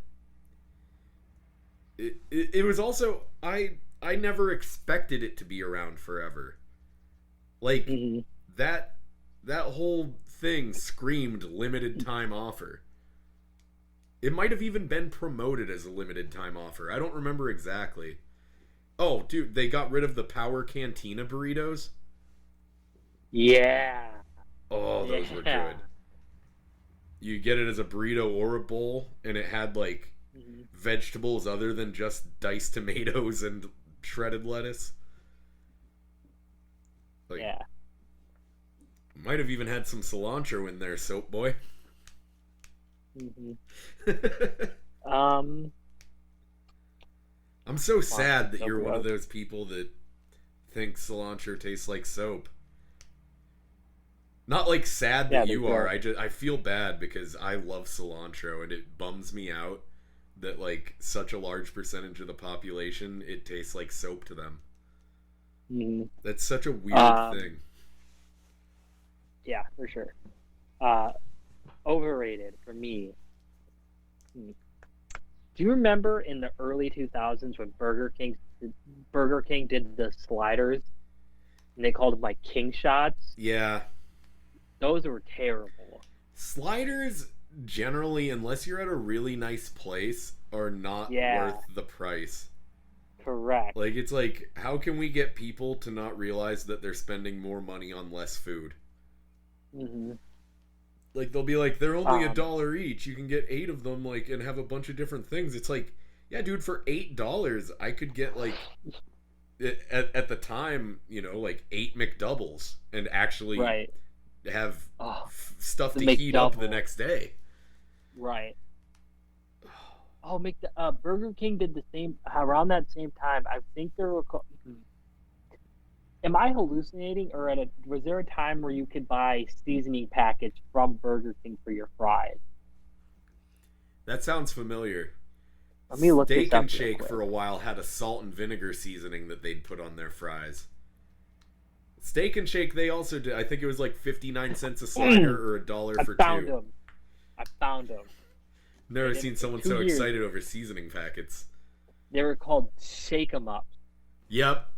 It was also I never expected it to be around forever. Like that whole thing screamed limited time offer. It might have even been promoted as a limited time offer. I don't remember exactly. Oh, dude, they got rid of the Power Cantina burritos. Yeah. Oh, those were good. You get it as a burrito or a bowl, and it had like vegetables other than just diced tomatoes and shredded lettuce. Like, yeah. Might have even had some cilantro in there, Soap Boy. I'm so sad that you're one of those people that think cilantro tastes like soap. Not like sad that you are. I feel bad because I love cilantro and it bums me out that like such a large percentage of the population it tastes like soap to them. That's such a weird thing. Yeah, for sure. Overrated for me. Do you remember in the early 2000s when Burger King did the sliders and they called them like King Shots? Yeah. Those were terrible. Sliders generally, unless you're at a really nice place, are not worth the price. Correct. Like, it's like, how can we get people to not realize that they're spending more money on less food? Like, they'll be like, they're only $1 each. You can get 8 of them, like, and have a bunch of different things. It's like, yeah, dude, for $8, I could get, like, at the time, you know, like 8 McDoubles and actually have stuff to heat up the next day. Right. Oh, Burger King did the same around that same time. I think there were. Am I hallucinating, or was there a time where you could buy seasoning package from Burger King for your fries? That sounds familiar. Let me look Steak this up and Shake real quick. for a while had a salt and vinegar seasoning that they'd put on their fries. Steak and Shake, they also did. I think it was like 59 cents a slider or $1 for 2. I found them. Never seen someone so excited over seasoning packets. They were called Shake 'em Up. Yep.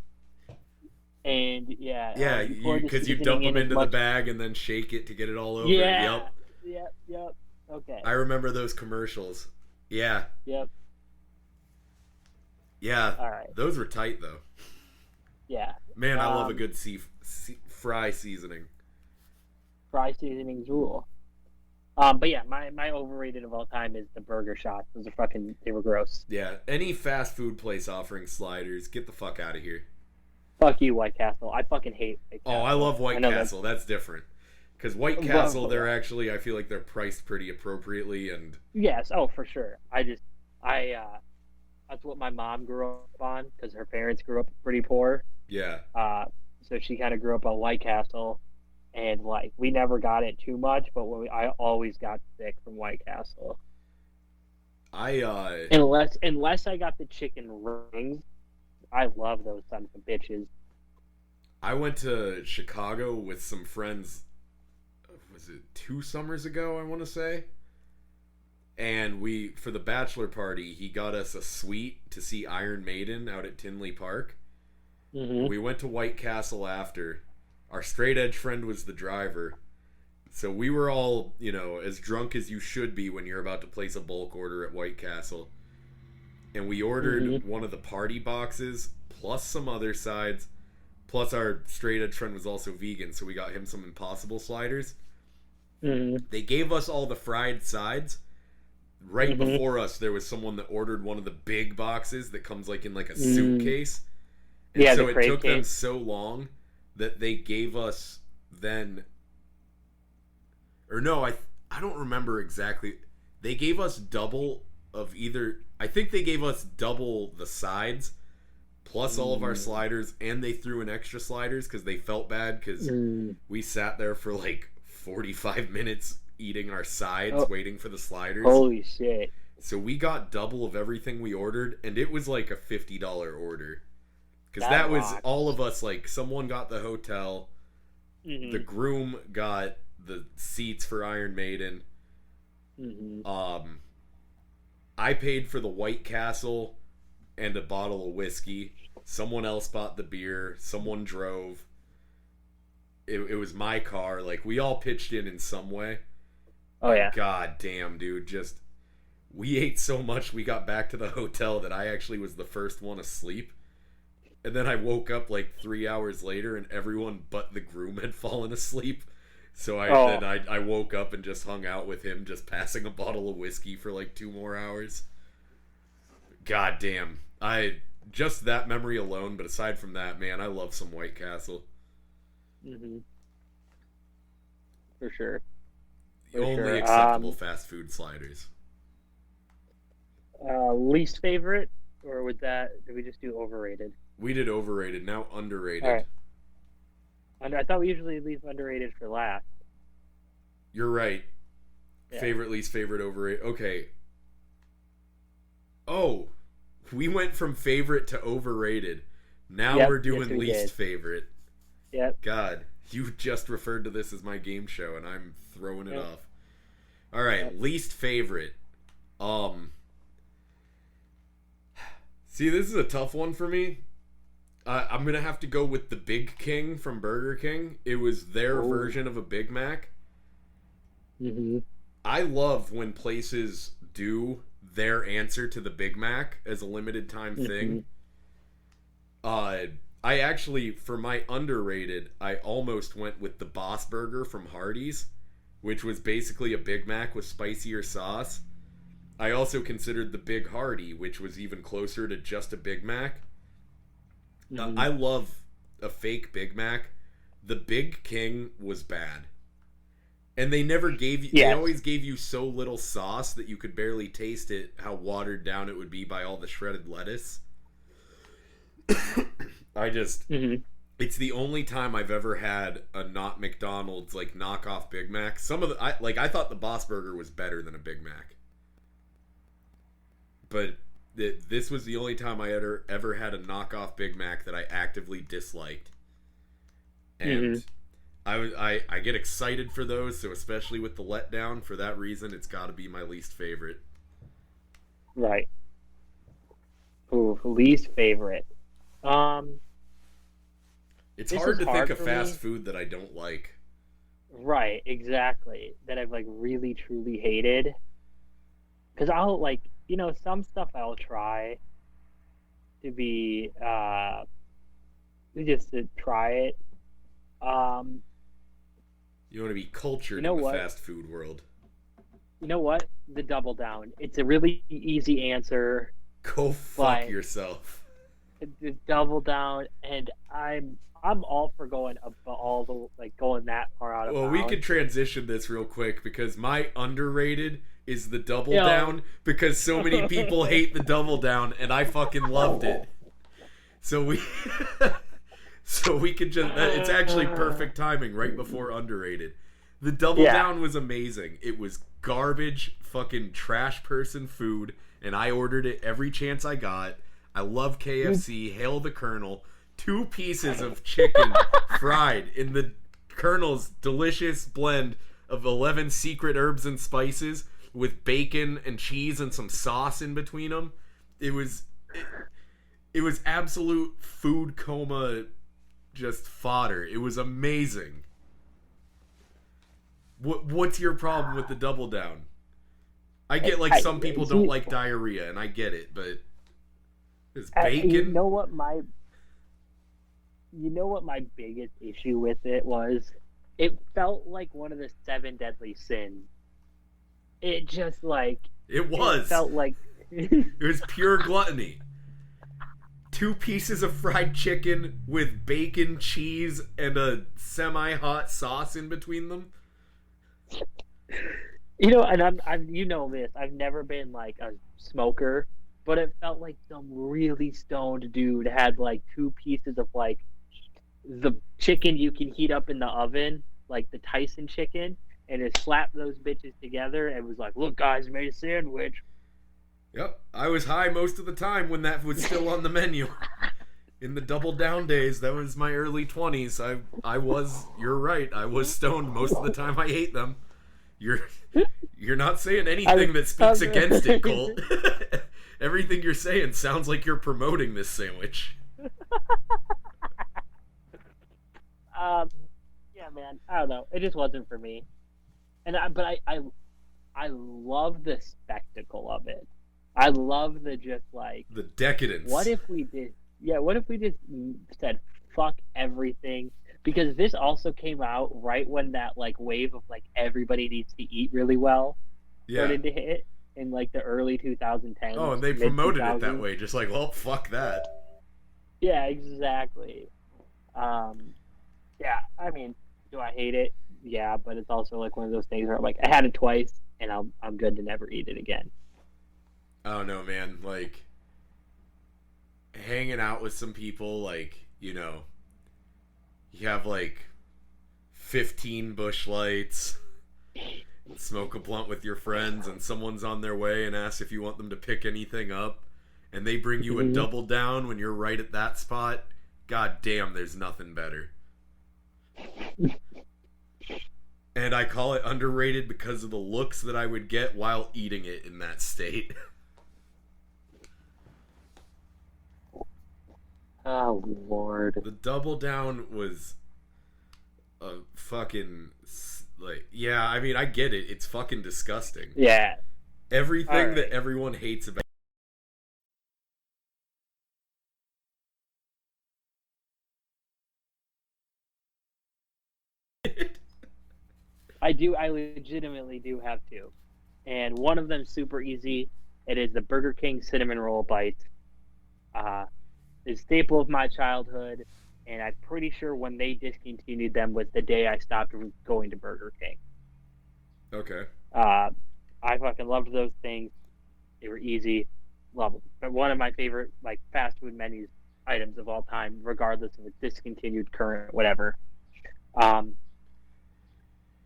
And yeah, because you dump them into the bag and then shake it to get it all over. Yep. Okay. I remember those commercials. Yeah. Yep. Yeah. All right. Those were tight though. Yeah. Man, I love a good fry seasoning. Fry seasonings rule. But yeah, my overrated of all time is the burger shots. They were gross. Yeah. Any fast food place offering sliders, get the fuck out of here. Fuck you, White Castle. I fucking hate White Castle. Oh, I love White Castle. That's different. Because White Castle, they're actually, I feel like they're priced pretty appropriately and... Yes, for sure. That's what my mom grew up on, because her parents grew up pretty poor. Yeah. So she kind of grew up on White Castle, and like, we never got it too much, but I always got sick from White Castle. Unless I got the chicken rings. I love those sons of bitches. I went to Chicago with some friends, was it 2 summers ago, I want to say? And for the bachelor party, he got us a suite to see Iron Maiden out at Tinley Park. We went to White Castle after. Our straight edge friend was the driver. So we were all, you know, as drunk as you should be when you're about to place a bulk order at White Castle. And we ordered one of the party boxes, plus some other sides, plus our straight edge friend was also vegan, so we got him some Impossible sliders. They gave us all the fried sides. Right before us, there was someone that ordered one of the big boxes that comes like in like a suitcase. And so it took them so long that they gave us then... Or no, I don't remember exactly. They gave us double of either... I think they gave us double the sides, plus all of our sliders, and they threw in extra sliders because they felt bad because we sat there for like 45 minutes eating our sides waiting for the sliders. Holy shit. So we got double of everything we ordered, and it was like a $50 order. Because that was all of us, like, someone got the hotel, the groom got the seats for Iron Maiden, I paid for the White Castle and a bottle of whiskey, someone else bought the beer, someone drove, it was my car, like, we all pitched in some way. Oh, yeah. God damn, dude, just, we ate so much we got back to the hotel that I actually was the first one asleep. And then I woke up like 3 hours later and everyone but the groom had fallen asleep. So I woke up and just hung out with him, just passing a bottle of whiskey for like 2 more hours. God damn. Just that memory alone, but aside from that, man, I love some White Castle. For sure. Only acceptable fast food sliders. Least favorite? Or did we just do overrated? We did overrated, now underrated. All right. I thought we usually leave underrated for last. You're right. Yeah. Favorite, least favorite, overrated. Okay. Oh, we went from favorite to overrated. Now we're doing least favorite. Yep. God, you just referred to this as my game show, and I'm throwing it off. All right, least favorite. See, this is a tough one for me. I'm going to have to go with the Big King from Burger King. It was their version of a Big Mac. I love when places do their answer to the Big Mac as a limited time thing. I actually, for my underrated, I almost went with the Boss Burger from Hardee's, which was basically a Big Mac with spicier sauce. I also considered the Big Hardy, which was even closer to just a Big Mac. I love a fake Big Mac. The Big King was bad. And they never gave you... They always gave you so little sauce that you could barely taste it, how watered down it would be by all the shredded lettuce. It's the only time I've ever had a not McDonald's, like, knockoff Big Mac. I thought the Boss Burger was better than a Big Mac. But... this was the only time I ever had a knockoff Big Mac that I actively disliked. And I get excited for those, so especially with the letdown, for that reason, it's got to be my least favorite. Right. Ooh, least favorite. It's hard to think of fast food that I don't like. Right, exactly. That I've, like, really, truly hated. Because I'll, like... You know, some stuff I'll try to be, just to try it. You want to be cultured in the fast food world. You know what? The Double Down. It's a really easy answer. Go fuck yourself. The Double Down, and I'm all for going going that far out of bounds. Well, we could transition this real quick because my underrated is the Double Down because so many people hate the Double Down and I fucking loved it. So we could just it's actually perfect timing right before underrated. The Double Down was amazing. It was garbage fucking trash person food and I ordered it every chance I got. I love KFC, hail the Colonel. 2 pieces of chicken fried in the Colonel's delicious blend of 11 secret herbs and spices with bacon and cheese and some sauce in between them. It was absolute food coma, just fodder. It was amazing. What's your problem with the Double Down? I get like some people don't like diarrhea, and I get it, but it's bacon. You know what my biggest issue with it was? It felt like one of the 7 deadly sins. It just like... It was. It felt like... It was pure gluttony. 2 pieces of fried chicken with bacon, cheese, and a semi-hot sauce in between them. You know, and I'm you know this. I've never been like a smoker, but it felt like some really stoned dude had like 2 pieces of like the chicken you can heat up in the oven, like the Tyson chicken, and it slapped those bitches together and was like, "Look, guys, made a sandwich." Yep, I was high most of the time when that was still on the menu. In the Double Down days, that was my early 20s. I was, you're right, I was stoned most of the time. I ate them. You're not saying anything that speaks against it, Colt. Everything you're saying sounds like you're promoting this sandwich. Yeah, man. I don't know. It just wasn't for me. I love the spectacle of it. I love the just like the decadence. What if we did? Yeah, what if we just said fuck everything? Because this also came out right when that like wave of like everybody needs to eat really well started to hit in like the early 2010s. Oh, and they promoted it that way, just like, well, fuck that. Yeah, exactly. Yeah, I mean, do I hate it? Yeah, but it's also like one of those things where I'm like, I had it twice, and I'm good to never eat it again. I don't know, man. Like, hanging out with some people, like, you have like 15 Busch Lights, smoke a blunt with your friends, and someone's on their way and asks if you want them to pick anything up, and they bring you a Double Down when you're right at that spot. God damn, there's nothing better. And I call it underrated because of the looks that I would get while eating it in that state. Oh, Lord. The Double Down was a fucking, like, yeah, I mean, I get it. It's fucking disgusting. Yeah. Everything that everyone hates about I legitimately do have two. And one of them super easy. It is the Burger King Cinnamon Roll Bites. It's a staple of my childhood, and I'm pretty sure when they discontinued them was the day I stopped going to Burger King. Okay. I fucking loved those things. They were easy. Love them. But one of my favorite like fast food menus items of all time, regardless of its discontinued, current, whatever.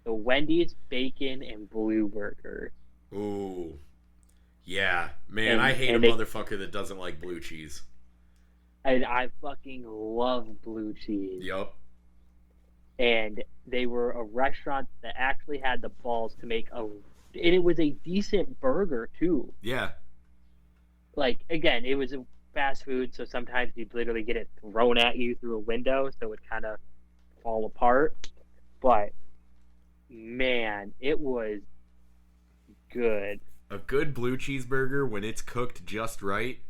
The Wendy's Bacon and Blue Burger. Ooh. Yeah. Man, I hate a motherfucker that doesn't like blue cheese. And I fucking love blue cheese. Yup. And they were a restaurant that actually had the balls to make and it was a decent burger too. Yeah. Like, again, it was a fast food, so sometimes you'd literally get it thrown at you through a window, so it would kind of fall apart. But man, it was good. A good blue cheeseburger, when it's cooked just right,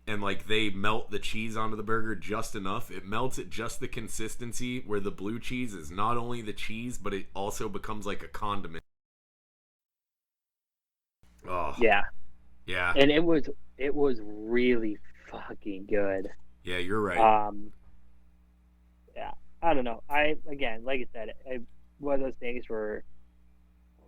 and like they melt the cheese onto the burger just enough, it melts it just the consistency where the blue cheese is not only the cheese, but it also becomes like a condiment. Oh. Yeah. Yeah. And it was really fucking good. Yeah, you're right. Yeah. I don't know. Again, like I said, one of those things where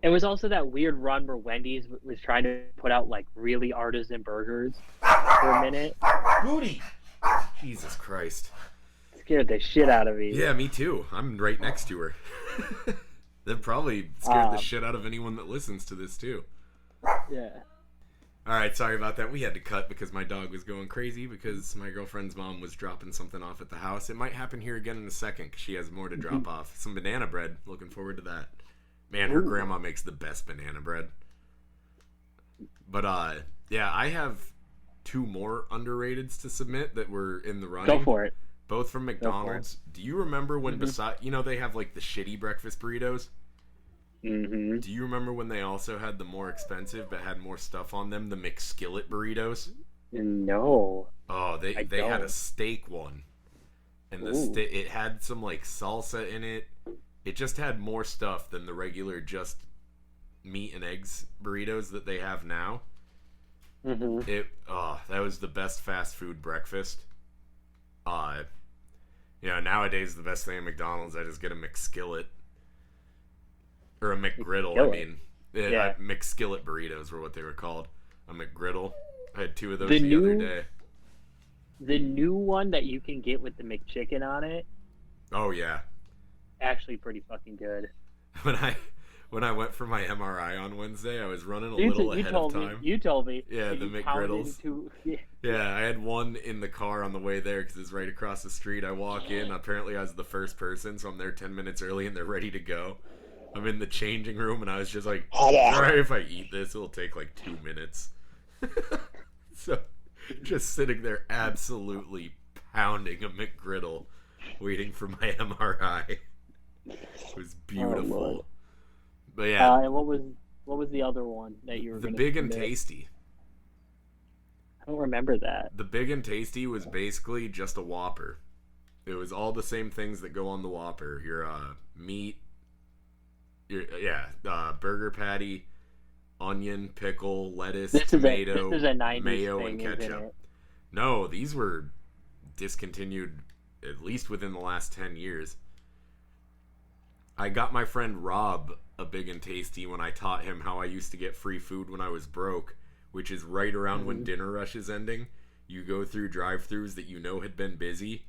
it was also that weird run where Wendy's was trying to put out like really artisan burgers for a minute. Booty! Jesus Christ. Scared the shit out of me. Yeah, me too. I'm right next to her. That probably scared the shit out of anyone that listens to this too. Yeah. Alright, sorry about that. We had to cut because my dog was going crazy because my girlfriend's mom was dropping something off at the house. It might happen here again in a second because she has more to drop off. Some banana bread. Looking forward to that. Man, her grandma makes the best banana bread. But, yeah, I have 2 more underrateds to submit that were in the running. Go for it. Both from McDonald's. Do you remember when they have like the shitty breakfast burritos? Mm-hmm. Do you remember when they also had the more expensive but had more stuff on them, the McSkillet burritos? No. Oh, they had a steak one. And it had some like salsa in it. It just had more stuff than the regular just meat and eggs burritos that they have now. Mm-hmm. That was the best fast food breakfast. Nowadays the best thing at McDonald's, I just get a McSkillet. Or a McGriddle, I mean. Yeah. McSkillet burritos were what they were called. A McGriddle. I had 2 of those the other day. The new one that you can get with the McChicken on it. Oh yeah. Actually, pretty fucking good. When I went for my MRI on Wednesday, I was running a little ahead of time. You told me. Yeah, the McGriddles. Yeah, I had one in the car on the way there because it's right across the street. I walk in. Apparently, I was the first person, so I'm there 10 minutes early, and they're ready to go. I'm in the changing room, and I was just like, all right, if I eat this, it'll take like 2 minutes. So, just sitting there absolutely pounding a McGriddle, waiting for my MRI. It was beautiful. But yeah. And what was the other one that you were the Big and Tasty? I don't remember that. The Big and Tasty was basically just a Whopper. It was all the same things that go on the Whopper. Your meat, burger patty, onion, pickle, lettuce, tomato, mayo, and ketchup. No, these were discontinued at least within the last 10 years. I got my friend Rob a Big and Tasty when I taught him how I used to get free food when I was broke, which is right around when dinner rush is ending. You go through drive-thrus that you know had been busy.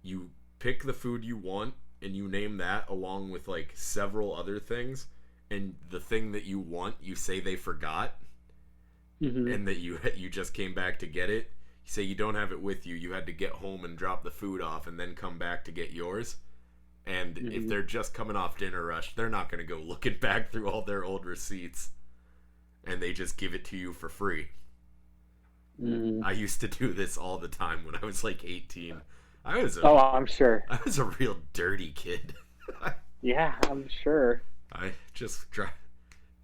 You pick the food you want, and you name that along with like several other things. And the thing that you want, you say they forgot, and that you just came back to get it. You say you don't have it with you. You had to get home and drop the food off, and then come back to get yours. And if they're just coming off dinner rush, they're not going to go looking back through all their old receipts. And they just give it to you for free. I used to do this all the time when I was like 18. I'm sure. I was a real dirty kid. Yeah, I'm sure. I just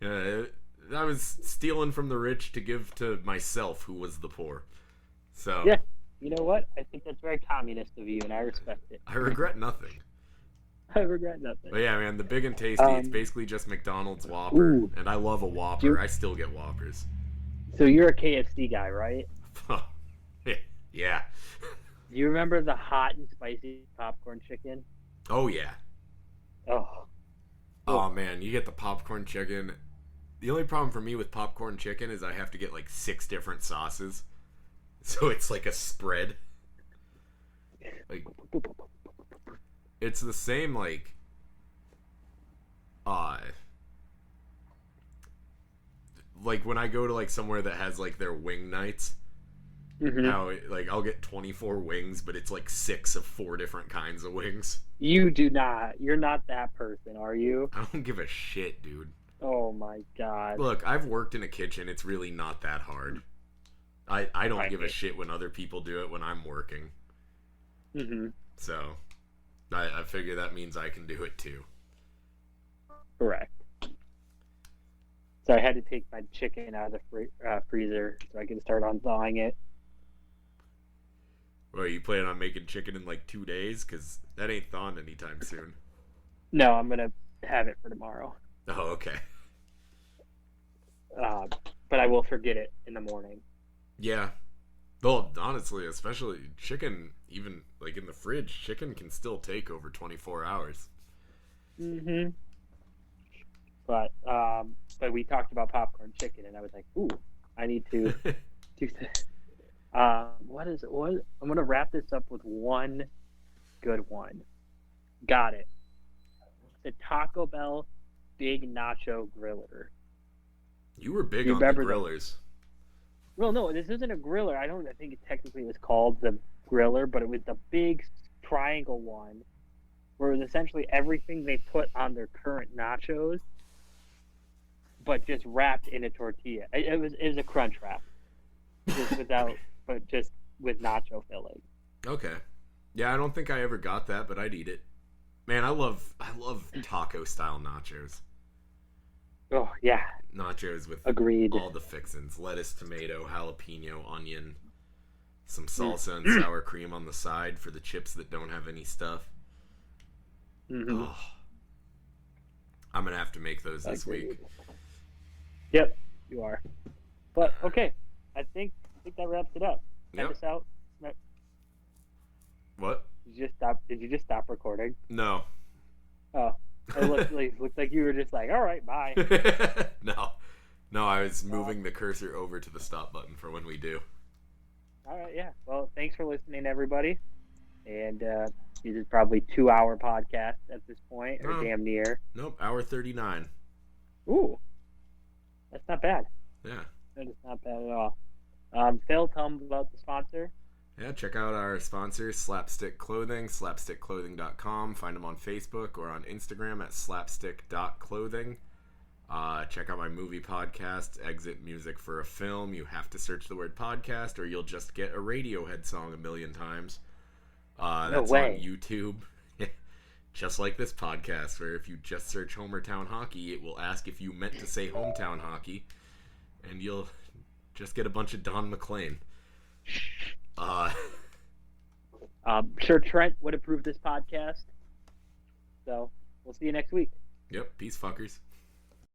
I was stealing from the rich to give to myself, who was the poor. So yeah, you know what? I think that's very communist of you, and I respect it. I regret nothing. I regret nothing. But yeah, man, the Big and Tasty, it's basically just McDonald's Whopper. And I love a Whopper. I still get Whoppers. So you're a KFC guy, right? Yeah. Do you remember the hot and spicy popcorn chicken? Oh, yeah. Oh. Oh, man, you get the popcorn chicken. The only problem for me with popcorn chicken is I have to get like 6 different sauces. So it's like a spread. Like... It's the same, like, when I go to, like, somewhere that has, like, their wing nights, how, like, I'll get 24 wings, but it's, like, 6 of 4 different kinds of wings. You do not. You're not that person, are you? I don't give a shit, dude. Oh, my God. Look, I've worked in a kitchen. It's really not that hard. I don't give a shit when other people do it when I'm working. So... I figure that means I can do it too. Correct. So I had to take my chicken out of the freezer so I can start on thawing it. Well, you plan on making chicken in like 2 days? Because that ain't thawing anytime soon. No, I'm going to have it for tomorrow. Oh, okay. But I will forget it in the morning. Yeah. Well, honestly, especially chicken, even like in the fridge, chicken can still take over 24 hours. But we talked about popcorn chicken, and I was like, ooh, I need to do this. What? I'm gonna wrap this up with one good one. Got it. The Taco Bell Big Nacho Griller. You were big on the grillers. Well, no, this isn't a griller. I think it technically was called the griller, but it was the big triangle one, where it was essentially everything they put on their current nachos, but just wrapped in a tortilla. It was a crunch wrap, just but just with nacho filling. Okay, yeah, I don't think I ever got that, but I'd eat it. Man, I love taco style nachos. Oh yeah, nachos with all the fixins: lettuce, tomato, jalapeno, onion, some salsa and sour cream on the side for the chips that don't have any stuff. Oh, I'm gonna have to make those this week. Yep, you are. But okay, I think that wraps it up. Send us out. What? Did you just stop recording? No. Oh. It looked like you were just like, all right, bye. No, No, I was moving the cursor over to the stop button for when we do. All right, yeah. Well, thanks for listening, everybody. And this is probably 2-hour podcast at this point, or damn near. Nope, hour 39. Ooh, that's not bad. Yeah. That is not bad at all. Phil, tell them about the sponsor. Yeah, check out our sponsor, Slapstick Clothing, slapstickclothing.com. Find them on Facebook or on Instagram at slapstick.clothing. Check out my movie podcast, Exit Music for a Film. You have to search the word podcast or you'll just get a Radiohead song 1,000,000 times. That's on YouTube. Just like this podcast, where if you just search Homertown Hockey, it will ask if you meant to say Hometown Hockey, and you'll just get a bunch of Don McLean. Sure Trent would approve this podcast. So, we'll see you next week. Yep, peace fuckers.